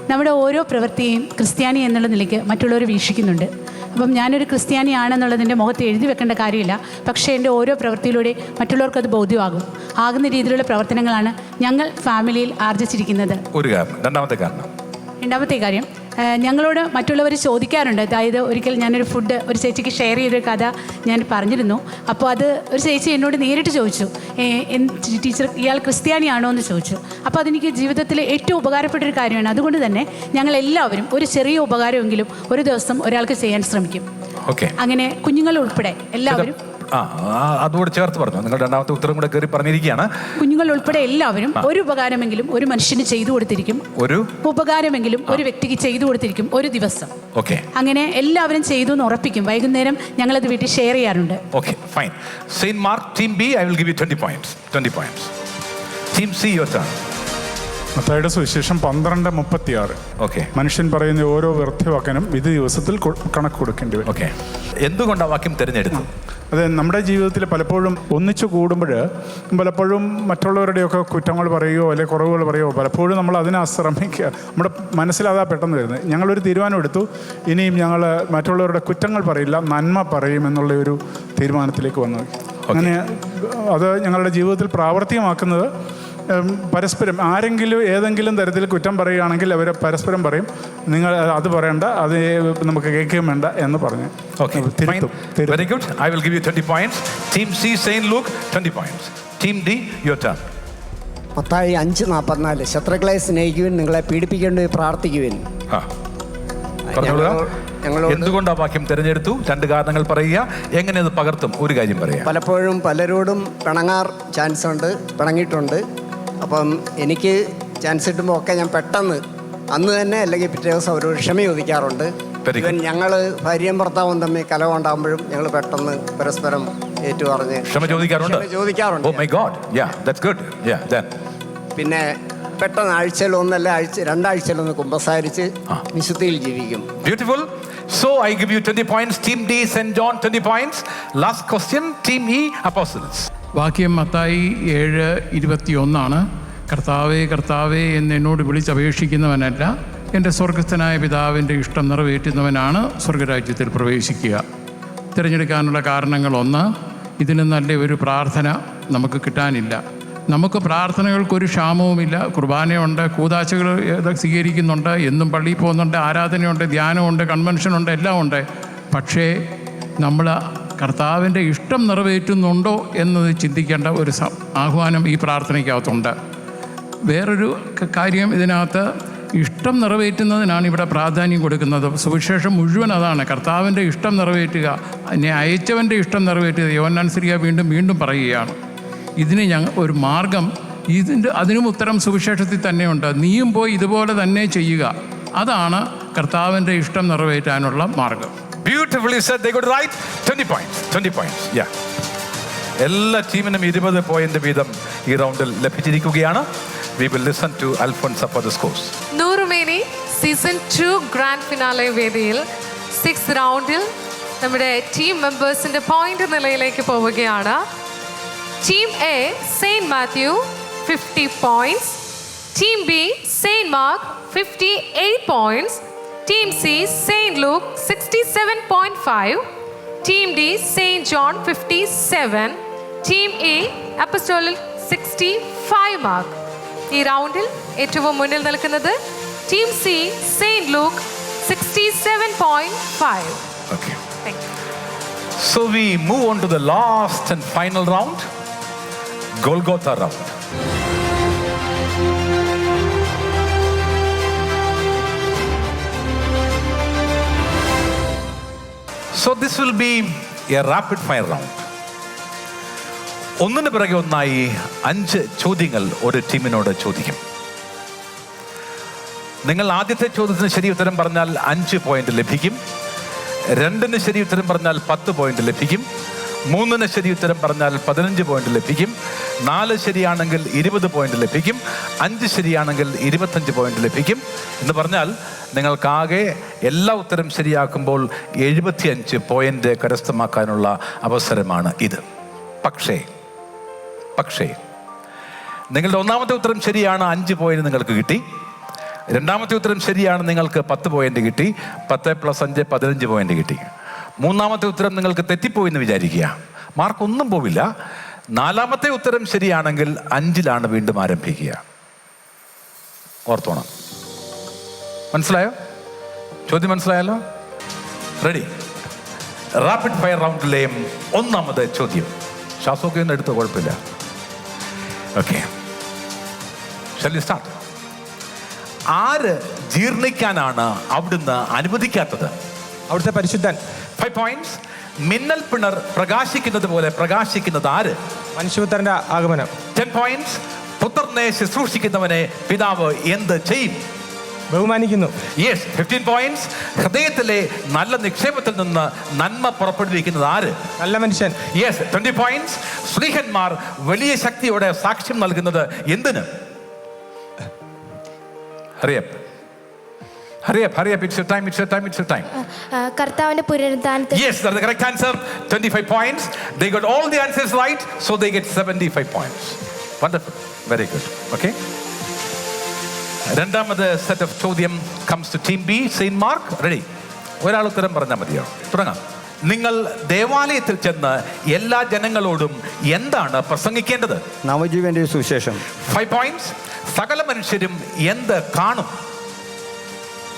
നമ്മുടെ ഓരോ പ്രവൃത്തിയും ക്രിസ്ത്യാനി എന്നുള്ള നിലയ്ക്ക് മറ്റുള്ളവർ വീക്ഷിക്കുന്നുണ്ട്. അപ്പം ഞാനൊരു ക്രിസ്ത്യാനിയാണെന്നുള്ളതിൻ്റെ മുഖത്ത് എഴുതി വെക്കേണ്ട കാര്യമില്ല, പക്ഷേ എൻ്റെ ഓരോ പ്രവൃത്തിയിലൂടെ മറ്റുള്ളവർക്കത് ബോധ്യമാകും. ആകുന്ന രീതിയിലുള്ള പ്രവർത്തനങ്ങളാണ് ഞങ്ങൾ ഫാമിലിയിൽ ആർജിച്ചിരിക്കുന്നത്. ഒരു കാരണം. രണ്ടാമത്തെ കാര്യം, ഞങ്ങളോട് മറ്റുള്ളവർ ചോദിക്കാറുണ്ട്. അതായത് ഒരിക്കൽ ഞാനൊരു ഫുഡ് ഒരു ചേച്ചിക്ക് ഷെയർ ചെയ്തൊരു കഥ ഞാൻ പറഞ്ഞിരുന്നു. അപ്പോൾ അത് ഒരു ചേച്ചി എന്നോട് നേരിട്ട് ചോദിച്ചു, ടീച്ചർ ഇയാൾ ക്രിസ്ത്യാനിയാണോ എന്ന് ചോദിച്ചു. അപ്പോൾ അതെനിക്ക് ജീവിതത്തിൽ ഏറ്റവും ഉപകാരപ്പെട്ടൊരു കാര്യമാണ്. അതുകൊണ്ട് തന്നെ ഞങ്ങൾ എല്ലാവരും ഒരു ചെറിയ ഉപകാരമെങ്കിലും ഒരു ദിവസം ഒരാൾക്ക് ചെയ്യാൻ ശ്രമിക്കും. അങ്ങനെ കുഞ്ഞുങ്ങൾ ഉൾപ്പെടെ എല്ലാവരും. അതോട് ചേർത്ത് പറഞ്ഞു, നിങ്ങൾ രണ്ടാമത്തെ ഉത്തരം കൂടെ കയറി പറഞ്ഞിരിക്കുകയാണ്. കുഞ്ഞുങ്ങൾ ഉൾപ്പെടെ എല്ലാവരും ഒരു ഉപകാരമെങ്കിലും ഒരു മനുഷ്യന് ചെയ്തു കൊടുത്തിരിക്കും. ഒരു ഉപകാരമെങ്കിലും ഒരു വ്യക്തിക്ക് ചെയ്തു കൊടുത്തിരിക്കും ഒരു ദിവസം. അങ്ങനെ എല്ലാവരും ചെയ്തു എന്ന് ഉറപ്പിക്കും. വൈകുന്നേരം ഞങ്ങളത് വീട്ടിൽ ഷെയർ ചെയ്യാറുണ്ട്. Fine. Saint mark, team B, I will give U 20 points. 20 points. Team C, your turn. മത്തായിയുടെ സുവിശേഷം 12:36. മനുഷ്യൻ പറയുന്ന ഓരോ വ്യർത്ഥവാക്കിനും വിധി ദിവസത്തിൽ കണക്ക് കൊടുക്കേണ്ടി വരും. എന്തുകൊണ്ട് ആ വാക്യം തിരഞ്ഞെടുത്തു? അത് നമ്മുടെ ജീവിതത്തിൽ പലപ്പോഴും ഒന്നിച്ചു കൂടുമ്പോൾ പലപ്പോഴും മറ്റുള്ളവരുടെയൊക്കെ കുറ്റങ്ങൾ പറയുകയോ അല്ലെങ്കിൽ കുറവുകൾ പറയുകയോ പലപ്പോഴും നമ്മൾ അതിനെ ശ്രമിക്കുക. നമ്മുടെ മനസ്സിലതാ പെട്ടെന്ന് വരുന്നത്. ഞങ്ങളൊരു തീരുമാനം എടുത്തു, ഇനിയും ഞങ്ങൾ മറ്റുള്ളവരുടെ കുറ്റങ്ങൾ പറയില്ല, നന്മ പറയും എന്നുള്ള ഒരു തീരുമാനത്തിലേക്ക് വന്നു. അങ്ങനെ അത് ഞങ്ങളുടെ ജീവിതത്തിൽ പ്രാവർത്തികമാക്കുന്നത് പരസ്പരം ആരെങ്കിലും ഏതെങ്കിലും തരത്തിൽ കുറ്റം പറയുകയാണെങ്കിൽ അവർ പരസ്പരം പറയും, നിങ്ങൾ അത് പറയണ്ട, അത് നമുക്ക് കേൾക്കുകയും വേണ്ട എന്ന് പറഞ്ഞു. Very good. I will give you 20 points. Team C, Saint Luke, 20 points. Team D, your turn. Mathai 5:44 ശത്രുക്കളെ സ്നേഹിക്കുവിൻ, നിങ്ങളെ പീഡിപ്പിക്കേണ്ടി പ്രാർത്ഥിക്കുവിൻ. ഞങ്ങളോട് എന്തുകൊണ്ട് ആ വാക്യം തിരഞ്ഞെടുത്തു? 2 കാരണങ്ങൾ പറയുക. എങ്ങനെ അത് പകർത്തും? ഒരു കാര്യം പറയാം. പലപ്പോഴും പലരോടും ചാൻസ് ഉണ്ട്, പിണങ്ങിയിട്ടുണ്ട്. അപ്പം എനിക്ക് ചാൻസ് കിട്ടുമ്പോൾ ഒക്കെ ഞാൻ പെട്ടെന്ന് അന്ന് തന്നെ അല്ലെങ്കിൽ പിറ്റേ ദിവസം അവരോട് ക്ഷമ ചോദിക്കാറുണ്ട്. ഇവൻ ഞങ്ങൾ ഭാര്യയും ഭർത്താവും തമ്മിൽ കലഹമുണ്ടാകുമ്പോഴും ഞങ്ങൾ പെട്ടെന്ന് പരസ്പരം ഏറ്റുപറഞ്ഞ് ക്ഷമ ചോദിക്കാറുണ്ട്. ചോദിക്കാറുണ്ട്. Oh my God. Yeah, that's good. Yeah, then. പിന്നെ പെട്ടെന്ന് ആഴ്ചയിൽ ഒന്നല്ല 2 ആഴ്ചയിലൊന്ന് കുമ്പസാരിച്ച് വിശുദ്ധിയിൽ ജീവിക്കും. Beautiful. So I give you 20 points. Team D, St. John, 20 points. Last question, Team E, Apostles. വാക്യം മത്തായി 7:21 കർത്താവേ കർത്താവേ എന്ന് എന്നോട് വിളിച്ചപേക്ഷിക്കുന്നവനല്ല, എൻ്റെ സ്വർഗസ്ഥനായ പിതാവിൻ്റെ ഇഷ്ടം നിറവേറ്റുന്നവനാണ് സ്വർഗരാജ്യത്തിൽ പ്രവേശിക്കുക. തിരഞ്ഞെടുക്കാനുള്ള കാരണങ്ങൾ: ഇതിന് നല്ല ഒരു പ്രാർത്ഥന നമുക്ക് കിട്ടാനില്ല. നമുക്ക് പ്രാർത്ഥനകൾക്കൊരു ക്ഷാമവുമില്ല. കുർബാനയുണ്ട്, കൂതാശകൾ സ്വീകരിക്കുന്നുണ്ട്, എന്നും പള്ളിയിൽ പോകുന്നുണ്ട്, ആരാധനയുണ്ട്, ധ്യാനമുണ്ട്, കൺവെൻഷനുണ്ട്, എല്ലാം ഉണ്ട്. പക്ഷേ നമ്മൾ കർത്താവിൻ്റെ ഇഷ്ടം നിറവേറ്റുന്നുണ്ടോ എന്നത് ചിന്തിക്കേണ്ട ഒരു ആഹ്വാനം ഈ പ്രാർത്ഥനയ്ക്കകത്തുണ്ട്. വേറൊരു കാര്യം ഇതിനകത്ത്, ഇഷ്ടം നിറവേറ്റുന്നതിനാണ് ഇവിടെ പ്രാധാന്യം കൊടുക്കുന്നത്. സുവിശേഷം മുഴുവൻ അതാണ്, കർത്താവിൻ്റെ ഇഷ്ടം നിറവേറ്റുക, എന്നെ അയച്ചവൻ്റെ ഇഷ്ടം നിറവേറ്റുക. യോഹന്നാൻ ശ്ലീഹ വീണ്ടും വീണ്ടും പറയുകയാണ്. ഇതിന് ഒരു മാർഗം, അതിനും ഉത്തരം സുവിശേഷത്തിൽ തന്നെയുണ്ട്. നീയും പോയി ഇതുപോലെ തന്നെ ചെയ്യുക. അതാണ് കർത്താവിൻ്റെ ഇഷ്ടം നിറവേറ്റാനുള്ള മാർഗം. Beautifully said. They got right. 20 points. 20 points. Yeah. എല്ലാ ടീമിനും 20 പോയിന്റ് വീതം ഈ റൗണ്ടിൽ ലഭിച്ചിരിക്കുകയാണ്. We will listen to Alfonso for the scores. Noorumeni season 2 grand finale വേദിയിൽ 6th റൗണ്ടിൽ നമ്മുടെ ടീം മെമ്പേഴ്സിന്റെ പോയിന്റ് നിലയിലേക്ക് പോവുകയാണ്. Team A saint Matthew 50 points, team B Saint Mark 58 points, team C Saint Luke 67.5, team D Saint John 57, team E apostolic 65 marks. ഈ റൗണ്ടിൽ ഏറ്റവും മുന്നിൽ നിൽക്കുന്നത് team C Saint Luke 67.5. Okay. Thank you. So we move on to the last and final round, Golgotha round. So this will be a rapid fire round. ഒന്നിന് പിറകെ ഒന്നായി 5 ചോദ്യങ്ങൾ ഒരു ടീമിനോട് ചോദിക്കും. നിങ്ങൾ ആദ്യത്തെ ചോദ്യത്തിന് ശരി ഉത്തരം പറഞ്ഞാൽ 5 പോയിന്റ് ലഭിക്കും. 2ന് ശരി ഉത്തരം പറഞ്ഞാൽ 10 പോയിന്റ് ലഭിക്കും. 3ന് ശരി ഉത്തരം പറഞ്ഞാൽ 15 പോയിന്റ് ലഭിക്കും. 4 ശരിയാണെങ്കിൽ 20 പോയിന്റ് ലഭിക്കും. 5 ശരിയാണെങ്കിൽ 25 പോയിന്റ് ലഭിക്കും. എന്ന് പറഞ്ഞാൽ നിങ്ങൾക്കാകെ എല്ലാ ഉത്തരം ശരിയാക്കുമ്പോൾ 75 പോയിന്റ് കരസ്ഥമാക്കാനുള്ള അവസരമാണ് ഇത്. പക്ഷേ നിങ്ങളുടെ ഒന്നാമത്തെ ഉത്തരം ശരിയാണ്, 5 പോയിന്റ് നിങ്ങൾക്ക് കിട്ടി. രണ്ടാമത്തെ ഉത്തരം ശരിയാണ്, നിങ്ങൾക്ക് 10 പോയിന്റ് കിട്ടി. 10 + 5 15 പോയിന്റ് കിട്ടി. മൂന്നാമത്തെ ഉത്തരം നിങ്ങൾക്ക് തെറ്റിപ്പോയി എന്ന് വിചാരിക്കുക, മാർക്കൊന്നും പോവില്ല. 4ാമത്തെ ഉത്തരം ശരിയാണെങ്കിൽ 5ലാണ് വീണ്ടും ആരംഭിക്കുക. ഓർത്തോണം. മനസ്സിലായോ? ചോദ്യം മനസ്സിലായല്ലോ? റെഡി? റാപ്പിഡ് ഫയർ റൗണ്ടിലെയും ഒന്നാമത് ചോദ്യം. ശ്വാസമൊക്കെ ഒന്നും എടുത്തോ, കുഴപ്പമില്ല. Okay, shall we start? ആര് ജീർണിക്കാനാണ് അവിടുന്ന് അനുവദിക്കാത്തത്? അവിടുത്തെ പരിശുദ്ധൻ. 5 points. മിന്നൽ പിണർ പ്രകാശിക്കുന്നത് പോലെ പ്രകാശിക്കുന്നത് ആര്? മനുഷ്യപുത്രന്റെ ആഗമനം. 10 points. പുത്രനെ ശുശ്രൂഷിക്കുന്നവനെ പിതാവ് എന്ത് ചെയ്യും? ബഹുമാനിക്കുന്നു. യെസ്. 15 points. ഹൃദയത്തിലെ നല്ല നിക്ഷേപത്തിൽ നിന്ന് നന്മ പുറപ്പെടുവിക്കുന്നത് ആര്? നല്ല മനുഷ്യൻ. യെസ്. 20 points. സ്ത്രീഹന്മാർ വലിയ ശക്തിയോടെ സാക്ഷ്യം നൽകുന്നത് എന്തിന്? Hurry up. It's your time. കർത്താവിന്റെ പുനരുദ്ധാനത്തിൽ. Yes, that's the correct answer. 25 points. They got all the answers right, so they get 75 points. Wonderful. Very good. Okay. രണ്ടാമത് സെറ്റ് ഓഫ് ചോദ്യം comes to team B, Saint Mark. Ready? ഒരാൾ ഉത്തരം പറഞ്ഞാൽ മതിയോ? തുടങ്ങാം. നിങ്ങൾ ദേവാലയത്തിൽ ചെന്ന് എല്ലാ ജനങ്ങളോടും എന്താണ് പ്രസംഗിക്കേണ്ടത്? നവജീവന്റെ സുവിശേഷം. 5 points. സകല മനുഷ്യരും എന്ത് കാണും?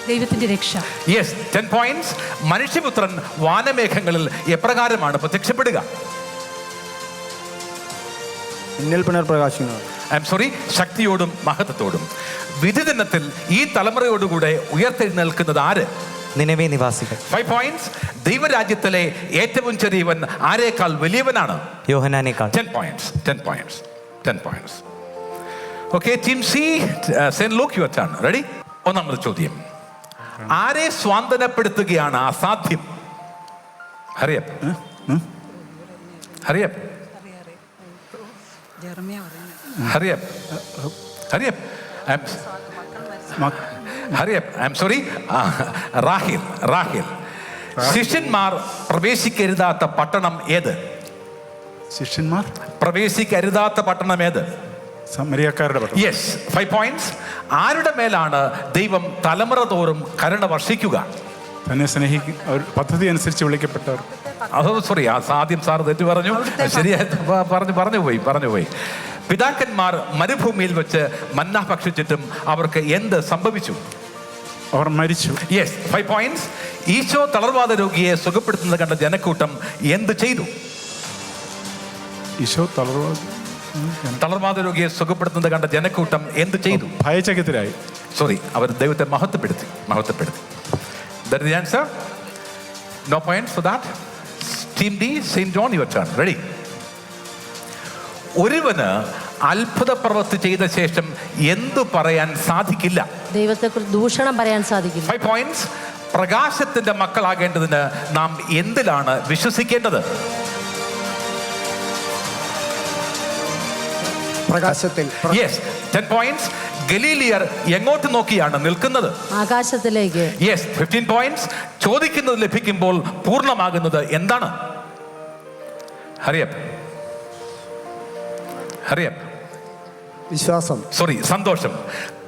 ദൈവത്തിന്റെ രക്ഷ. യെസ്. 10 points. മനുഷ്യപുത്രൻ വാനമേഘങ്ങളിൽ എപ്രകാരമാണ് പ്രത്യക്ഷപ്പെടുക? മിന്നൽ പിണർ പ്രകാശിക്കുന്നത്. ശക്തിയോടും മഹത്വത്തോടും. വിധി ദിനത്തിൽ ഈ തലമുറയോടുകൂടെ ഉയർത്തെഴുന്നേൽക്കുന്നത് ആര്? നിനവേ നിവാസികൾ. 5 points. ദൈവരാജ്യത്തിലെ ഏറ്റവും ചെറിയവൻ ആരേക്കാൾ വലിയവനാണ്? യോഹന്നാനേക്കാൾ. 10 points. 10 points. 10 points. Okay, team C, saint Luke, your turn. Ready? ഒന്നാമത് ചോദ്യം, ആരെ സ്വാന്തനപ്പെടുത്തുകയാണ് അസാധ്യം? ഹറിയപ്പ്. ഹറിയപ്പ്. ഹറിയപ്പ്. ഹറിയപ്പ്. ഹറിയപ്പ്. I'm sorry. Rahel. Rahel. ശിഷ്യന്മാർ പ്രവേശിക്കരുതാത്ത പട്ടണം ഏത്? ശിഷ്യന്മാർ പ്രവേശിക്കരുതാത്ത പട്ടണം ഏത്? സമരിയക്കാരുടെ പട്ടണം. യെസ്. 5 points. ആരുടെ മേലാണ് ദൈവം തലമുറ തോറും കരുണ വർഷിക്കുക? തന്നെ സ്നേഹിക്കും പദ്ധതി അനുസരിച്ച് വിളിക്കപ്പെട്ടവർ. സോറി, ആദ്യം സാർ തെറ്റ് പറഞ്ഞു. ശരിയായി പറഞ്ഞു പോയി. പിതാക്കന്മാർ മരുഭൂമിയിൽ വെച്ച് മന്ന ഭക്ഷിച്ചിട്ടും അവർക്ക് എന്ത് സംഭവിച്ചു? അവർ മരിച്ചു. യെസ്. 5 points. ഈശോ തളർവാദ രോഗിയെ സുഖപ്പെടുത്തുന്നത് കണ്ട ജനക്കൂട്ടം എന്ത് ചെയ്തു? ഈശോ തളർവാദ രോഗിയെ സുഖപ്പെടുത്തുന്നത് കണ്ട ജനക്കൂട്ടം എന്ത് ചെയ്തു? ഭയചകിതരായി. സോറി, അവർ ദൈവത്തെ മഹത്വപ്പെടുത്തി. That is the answer. No points for that. Team D, St. John, your turn. Ready? ഒരുവന് അത്ഭുത പ്രവൃത്തി ചെയ്ത ശേഷം എന്തു പറയാൻ സാധിക്കില്ല? ദൈവത്തെക്കുറിച്ച് ദൂഷണം പറയാൻ സാധിക്കില്ല. 5 points. പ്രകാശത്തിന്റെ മക്കളാകേണ്ടതിന് നാം എന്തിലാണ് വിശ്വസിക്കേണ്ടത്? പ്രകാശത്തിൽ. യെസ്. 10 points. ഗലീലിയർ എങ്ങോട്ട് നോക്കിയാണ് നിൽക്കുന്നത്? ആകാശത്തിലേക്ക്. യെസ്. 15 points. ചോദിക്കുന്നത് ലഭിക്കുമ്പോൾ പൂർണ്ണമാകുന്നത് എന്താണ്? ഹറിയപ്പ്. വിശ്വാസം. സോറി, സന്തോഷം.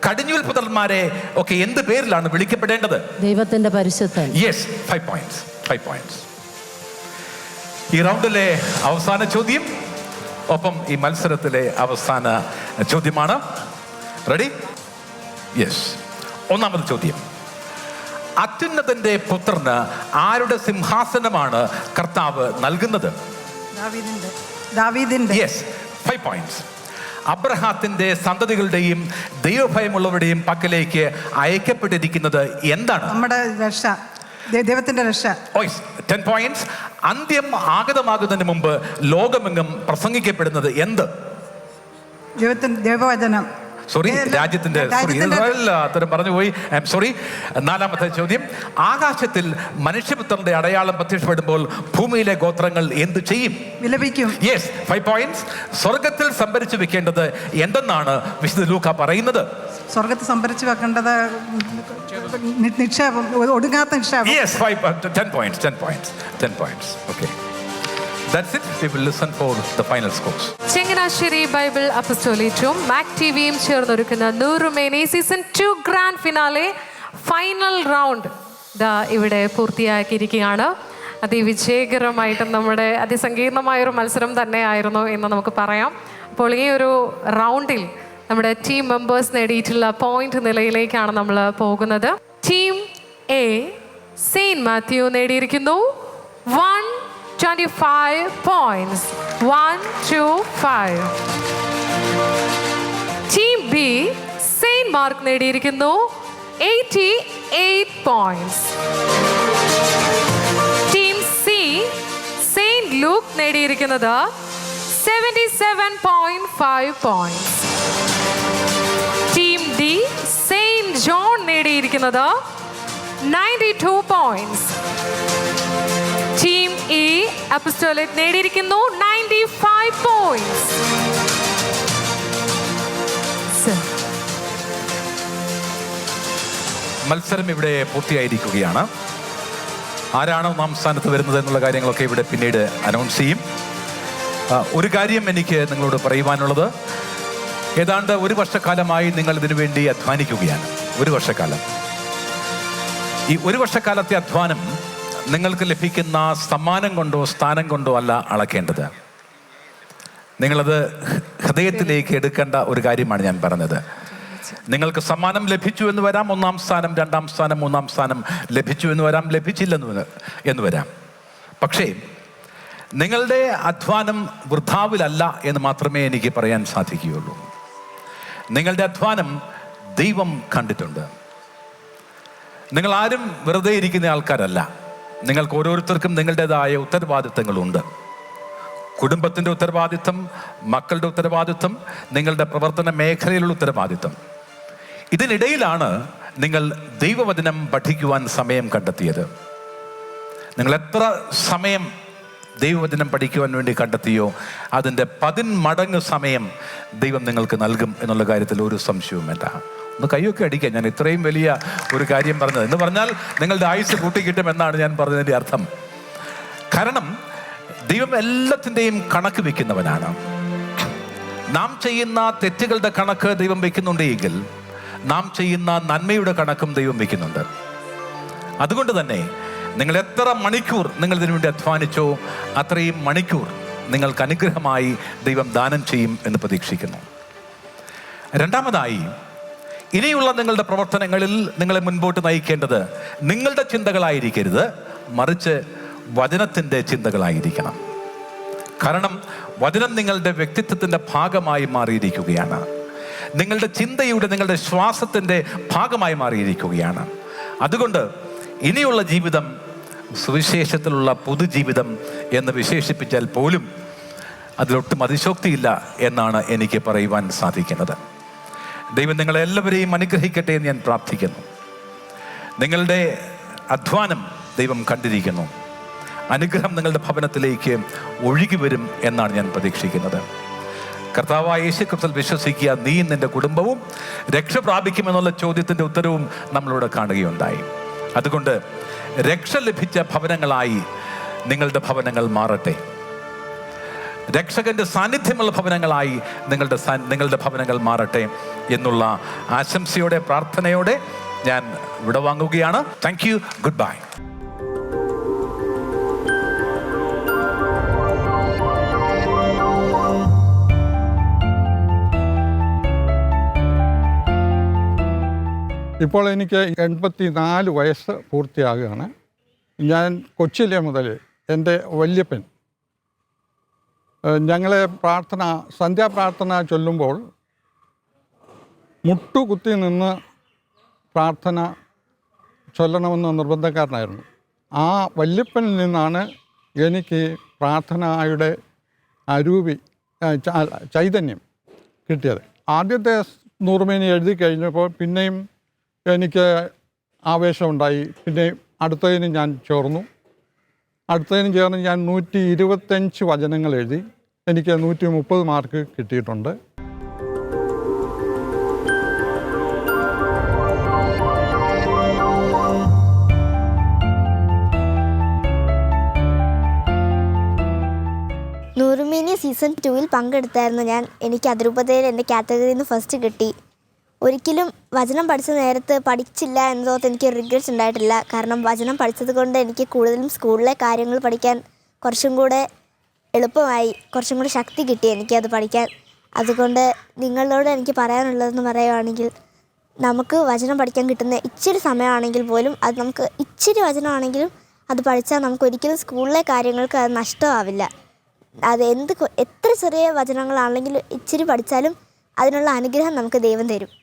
കടിഞ്ഞൂൽ പുത്രന്മാരെ ഒക്കെ എന്ത് പേരിലാണ് വിളിക്കപ്പെടേണ്ടത്? ദൈവത്തിന്റെ പരിശുദ്ധൻ. യെസ്. 5 points. 5 points. ഈ റൗണ്ടിലെ അവസാന ചോദ്യം, ഒപ്പം ഈ മത്സരത്തിലെ അവസാന ചോദ്യമാണ്. റെഡി? യെസ്. ഒന്നാമത് ചോദ്യം, അത്യുന്നതന്റെ പുത്രന് ആരുടെ സിംഹാസനമാണ് കർത്താവ് നൽകുന്നത്? ദാവീദിന്റെ. യെസ്. 5 points. അബ്രഹാത്തിന്റെ സന്തതികളുടെയും ദൈവഭയമുള്ളവരുടെയും പക്കലേക്ക് അയക്കപ്പെട്ടിരിക്കുന്നത് എന്താണ്? നമ്മുടെ രക്ഷ, ദൈവത്തിന്റെ രക്ഷ. 10 points. അന്ത്യം ആഗതമാകുന്നതിന് മുമ്പ് ലോകമെങ്ങും പ്രസംഗിക്കപ്പെടുന്നത് എന്ത്? ദൈവവചനം. സോറി, രാജ്യത്തിന്റെ. അത്തരം പറഞ്ഞുപോയി. സോറി. നാലാമത്തെ ചോദ്യം, ആകാശത്തിൽ മനുഷ്യപുത്രന്റെ അടയാളം പ്രത്യക്ഷപ്പെടുമ്പോൾ ഭൂമിയിലെ ഗോത്രങ്ങൾ എന്തു ചെയ്യും? വിലപിക്കും. യെസ്. 5 points. സ്വർഗത്തിൽ സംഭരിച്ചു വെക്കേണ്ടത് എന്തെന്നാണ് വിശുദ്ധ ലൂക്ക പറയുന്നത്? സ്വർഗത്തിൽ സംഭരിച്ചു വെക്കേണ്ടത് നിക്ഷേപം, ഒടുങ്ങാത്ത നിക്ഷേപം. Yes. 10 points. 10 points. Okay. That's it. We will listen for the final scores. Changanassery Bible അപ്പസ്തോലേറ്റും മാക് ടിവിയും ചേർന്നൊരുക്കുന്ന Noorumeni season 2 grand finale final round ഇവിടെ പൂർത്തിയാക്കിയിരിക്കുകയാണ്. അതിവിജയകരമായിട്ടും നമ്മുടെ അതിസങ്കീർണമായൊരു മത്സരം തന്നെയായിരുന്നു എന്ന് നമുക്ക് പറയാം. അപ്പോൾ ഈ ഒരു റൗണ്ടിൽ നമ്മുടെ ടീം മെമ്പേഴ്സ് നേടിയിട്ടുള്ള പോയിന്റ് നിലയിലേക്കാണ് നമ്മൾ പോകുന്നത്. ടീം എ സെയിന്റ് മാത്യു നേടിയിരിക്കുന്നു 125 points. 125. Team B Saint Mark നേടിയിരിക്കുന്നു 88 points. Team C Saint Luke നേടിയിരിക്കുന്നത് 77.5 points. Team D Saint John നേടിയിരിക്കുന്നത് 92 points. ടീം ഇ അപ്പസ്തോലേറ്റ് നേടിയിരിക്കുന്നു 95 points. മത്സരം ഇവിടെ പൂർത്തിയായിരിക്കുകയാണ്. ആരാണ് ഒന്നാം സ്ഥാനത്ത് വരുന്നത് എന്നുള്ള കാര്യങ്ങളൊക്കെ ഇവിടെ പിന്നീട് അനൗൺസ് ചെയ്യും. ഒരു കാര്യം എനിക്ക് നിങ്ങളോട് പറയുവാനുള്ളത്, ഏതാണ്ട് 1 വർഷക്കാലമായി നിങ്ങൾ ഇതിനു വേണ്ടി അധ്വാനിക്കുകയാണ്. 1 വർഷക്കാലം. ഈ 1 വർഷക്കാലത്തെ അധ്വാനം നിങ്ങൾക്ക് ലഭിക്കുന്ന സമ്മാനം കൊണ്ടോ സ്ഥാനം കൊണ്ടോ അല്ല അളക്കേണ്ടത്. നിങ്ങളത് ഹൃദയത്തിലേക്ക് എടുക്കേണ്ട ഒരു കാര്യമാണ് ഞാൻ പറഞ്ഞത്. നിങ്ങൾക്ക് സമ്മാനം ലഭിച്ചു എന്ന് വരാം, 1-ാം സ്ഥാനം, 2-ാം സ്ഥാനം, 3-ാം സ്ഥാനം ലഭിച്ചു എന്ന് വരാം, ലഭിച്ചില്ലെന്ന് വരാം. പക്ഷേ നിങ്ങളുടെ അധ്വാനം വൃഥാവിലല്ല എന്ന് മാത്രമേ എനിക്ക് പറയാൻ സാധിക്കുകയുള്ളൂ. നിങ്ങളുടെ അധ്വാനം ദൈവം കണ്ടിട്ടുണ്ട്. നിങ്ങൾ ആരും വെറുതെ ഇരിക്കുന്ന ആൾക്കാരല്ല. നിങ്ങൾക്ക് ഓരോരുത്തർക്കും നിങ്ങളുടേതായ ഉത്തരവാദിത്തങ്ങളുണ്ട്. കുടുംബത്തിൻ്റെ ഉത്തരവാദിത്തം, മക്കളുടെ ഉത്തരവാദിത്തം, നിങ്ങളുടെ പ്രവർത്തന മേഖലയിലുള്ള ഉത്തരവാദിത്തം. ഇതിനിടയിലാണ് നിങ്ങൾ ദൈവവചനം പഠിക്കുവാൻ സമയം കണ്ടെത്തിയത്. നിങ്ങൾ എത്ര സമയം ദൈവവചനം പഠിക്കുവാൻ വേണ്ടി കണ്ടെത്തിയോ അതിൻ്റെ 10 മടങ്ങ് സമയം ദൈവം നിങ്ങൾക്ക് നൽകും എന്നുള്ള കാര്യത്തിൽ ഒരു സംശയവുമില്ല. ഒന്ന് കൈയൊക്കെ അടിക്കാം. ഞാൻ ഇത്രയും വലിയ ഒരു കാര്യം പറഞ്ഞത് എന്ന് പറഞ്ഞാൽ നിങ്ങളുടെ ആയുസ് കൂട്ടിക്കിട്ടുമെന്നാണ് ഞാൻ പറഞ്ഞതിൻ്റെ അർത്ഥം. കാരണം ദൈവം എല്ലാത്തിൻ്റെയും കണക്ക് വെക്കുന്നവനാണ്. നാം ചെയ്യുന്ന തെറ്റുകളുടെ കണക്ക് ദൈവം വെക്കുന്നുണ്ടെങ്കിൽ നാം ചെയ്യുന്ന നന്മയുടെ കണക്കും ദൈവം വെക്കുന്നുണ്ട്. അതുകൊണ്ട് തന്നെ നിങ്ങൾ എത്ര മണിക്കൂർ നിങ്ങൾ ഇതിനു വേണ്ടി അധ്വാനിച്ചോ അത്രയും മണിക്കൂർ നിങ്ങൾക്ക് അനുഗ്രഹമായി ദൈവം ദാനം ചെയ്യും എന്ന് പ്രതീക്ഷിക്കുന്നു. രണ്ടാമതായി, ഇനിയുള്ള നിങ്ങളുടെ പ്രവർത്തനങ്ങളിൽ നിങ്ങളെ മുൻപോട്ട് നയിക്കേണ്ടത് നിങ്ങളുടെ ചിന്തകളായിരിക്കരുത്, മറിച്ച് വചനത്തിൻ്റെ ചിന്തകളായിരിക്കണം. കാരണം വചനം നിങ്ങളുടെ വ്യക്തിത്വത്തിൻ്റെ ഭാഗമായി മാറിയിരിക്കുകയാണ്. നിങ്ങളുടെ ചിന്തയുടെ, നിങ്ങളുടെ ശ്വാസത്തിൻ്റെ ഭാഗമായി മാറിയിരിക്കുകയാണ്. അതുകൊണ്ട് ഇനിയുള്ള ജീവിതം സുവിശേഷത്തിലുള്ള പൊതുജീവിതം എന്ന് വിശേഷിപ്പിച്ചാൽ പോലും അതിലൊട്ടും അതിശോക്തിയില്ല എന്നാണ് എനിക്ക് പറയുവാൻ സാധിക്കുന്നത്. ദൈവം നിങ്ങളെല്ലാവരെയും അനുഗ്രഹിക്കട്ടെ എന്ന് ഞാൻ പ്രാർത്ഥിക്കുന്നു. നിങ്ങളുടെ അധ്വാനം ദൈവം കണ്ടിരിക്കുന്നു. അനുഗ്രഹം നിങ്ങളുടെ ഭവനത്തിലേക്ക് ഒഴുകി വരും എന്നാണ് ഞാൻ പ്രതീക്ഷിക്കുന്നത്. കർത്താവായ യേശുക്രിസ്തുവിൽ വിശ്വസിക്കുക, നീ നിന്റെ കുടുംബവും രക്ഷ പ്രാപിക്കുമെന്നുള്ള ചോദ്യത്തിൻ്റെ ഉത്തരവും നമ്മളിവിടെ കാണുകയുണ്ടായി. അതുകൊണ്ട് രക്ഷ ലഭിച്ച ഭവനങ്ങളായി നിങ്ങളുടെ മാറട്ടെ. രക്ഷകന്റെ സാന്നിധ്യമുള്ള ഭവനങ്ങളായി നിങ്ങളുടെ ഭവനങ്ങൾ മാറട്ടെ എന്നുള്ള ആശംസയോടെ, പ്രാർത്ഥനയോടെ ഞാൻ വിടവാങ്ങുകയാണ്. Thank you. Goodbye. ഇപ്പോൾ എനിക്ക് 84 വയസ്സ് പൂർത്തിയാകുകയാണ്. ഞാൻ കൊച്ചിയിലെ മുതൽ എൻ്റെ വല്യപ്പൻ ഞങ്ങളെ സന്ധ്യാപ്രാർത്ഥന ചൊല്ലുമ്പോൾ മുട്ടുകുത്തി നിന്ന് പ്രാർത്ഥന ചൊല്ലണമെന്ന് നിർബന്ധക്കാരനായിരുന്നു. ആ വല്യപ്പനിൽ നിന്നാണ് എനിക്ക് പ്രാർത്ഥനയുടെ ചൈതന്യം കിട്ടിയത്. ആദ്യത്തെ നൂറുമേനി എഴുതി കഴിഞ്ഞപ്പോൾ പിന്നെയും എനിക്ക് ആവേശമുണ്ടായി. പിന്നെ അടുത്തതിന് ഞാൻ ചേർന്ന് ഞാൻ 125 വചനങ്ങൾ എഴുതി. എനിക്ക് 130 മാർക്ക് കിട്ടിയിട്ടുണ്ട്. നൂറുമേനി സീസൺ 2 പങ്കെടുത്തായിരുന്നു ഞാൻ. എനിക്ക് അതിരൂപതയിൽ എൻ്റെ കാറ്റഗറിയിൽ നിന്ന് ഫസ്റ്റ് കിട്ടി. ഒരിക്കലും വചനം പഠിച്ച നേരത്ത് പഠിച്ചില്ല എന്നതോർത്ത് എനിക്ക് റിഗ്രറ്റ്സ് ഉണ്ടായിട്ടില്ല. കാരണം വചനം പഠിച്ചത് കൊണ്ട് എനിക്ക് കൂടുതലും സ്കൂളിലെ കാര്യങ്ങൾ പഠിക്കാൻ കുറച്ചും കൂടെ എളുപ്പമായി, കുറച്ചും കൂടെ ശക്തി കിട്ടി എനിക്കത് പഠിക്കാൻ. അതുകൊണ്ട് നിങ്ങളോട് എനിക്ക് പറയാനുള്ളതെന്ന് പറയുകയാണെങ്കിൽ, നമുക്ക് വചനം പഠിക്കാൻ കിട്ടുന്ന ഇച്ചിരി സമയമാണെങ്കിൽ പോലും അത് നമുക്ക് ഇച്ചിരി വചനമാണെങ്കിലും അത് പഠിച്ചാൽ നമുക്ക് ഒരിക്കലും സ്കൂളിലെ കാര്യങ്ങൾക്ക് അത് നഷ്ടമാവില്ല. അത് എത്ര ചെറിയ വചനങ്ങളാണെങ്കിലും ഇച്ചിരി പഠിച്ചാലും അതിനുള്ള അനുഗ്രഹം നമുക്ക് ദൈവം തരും.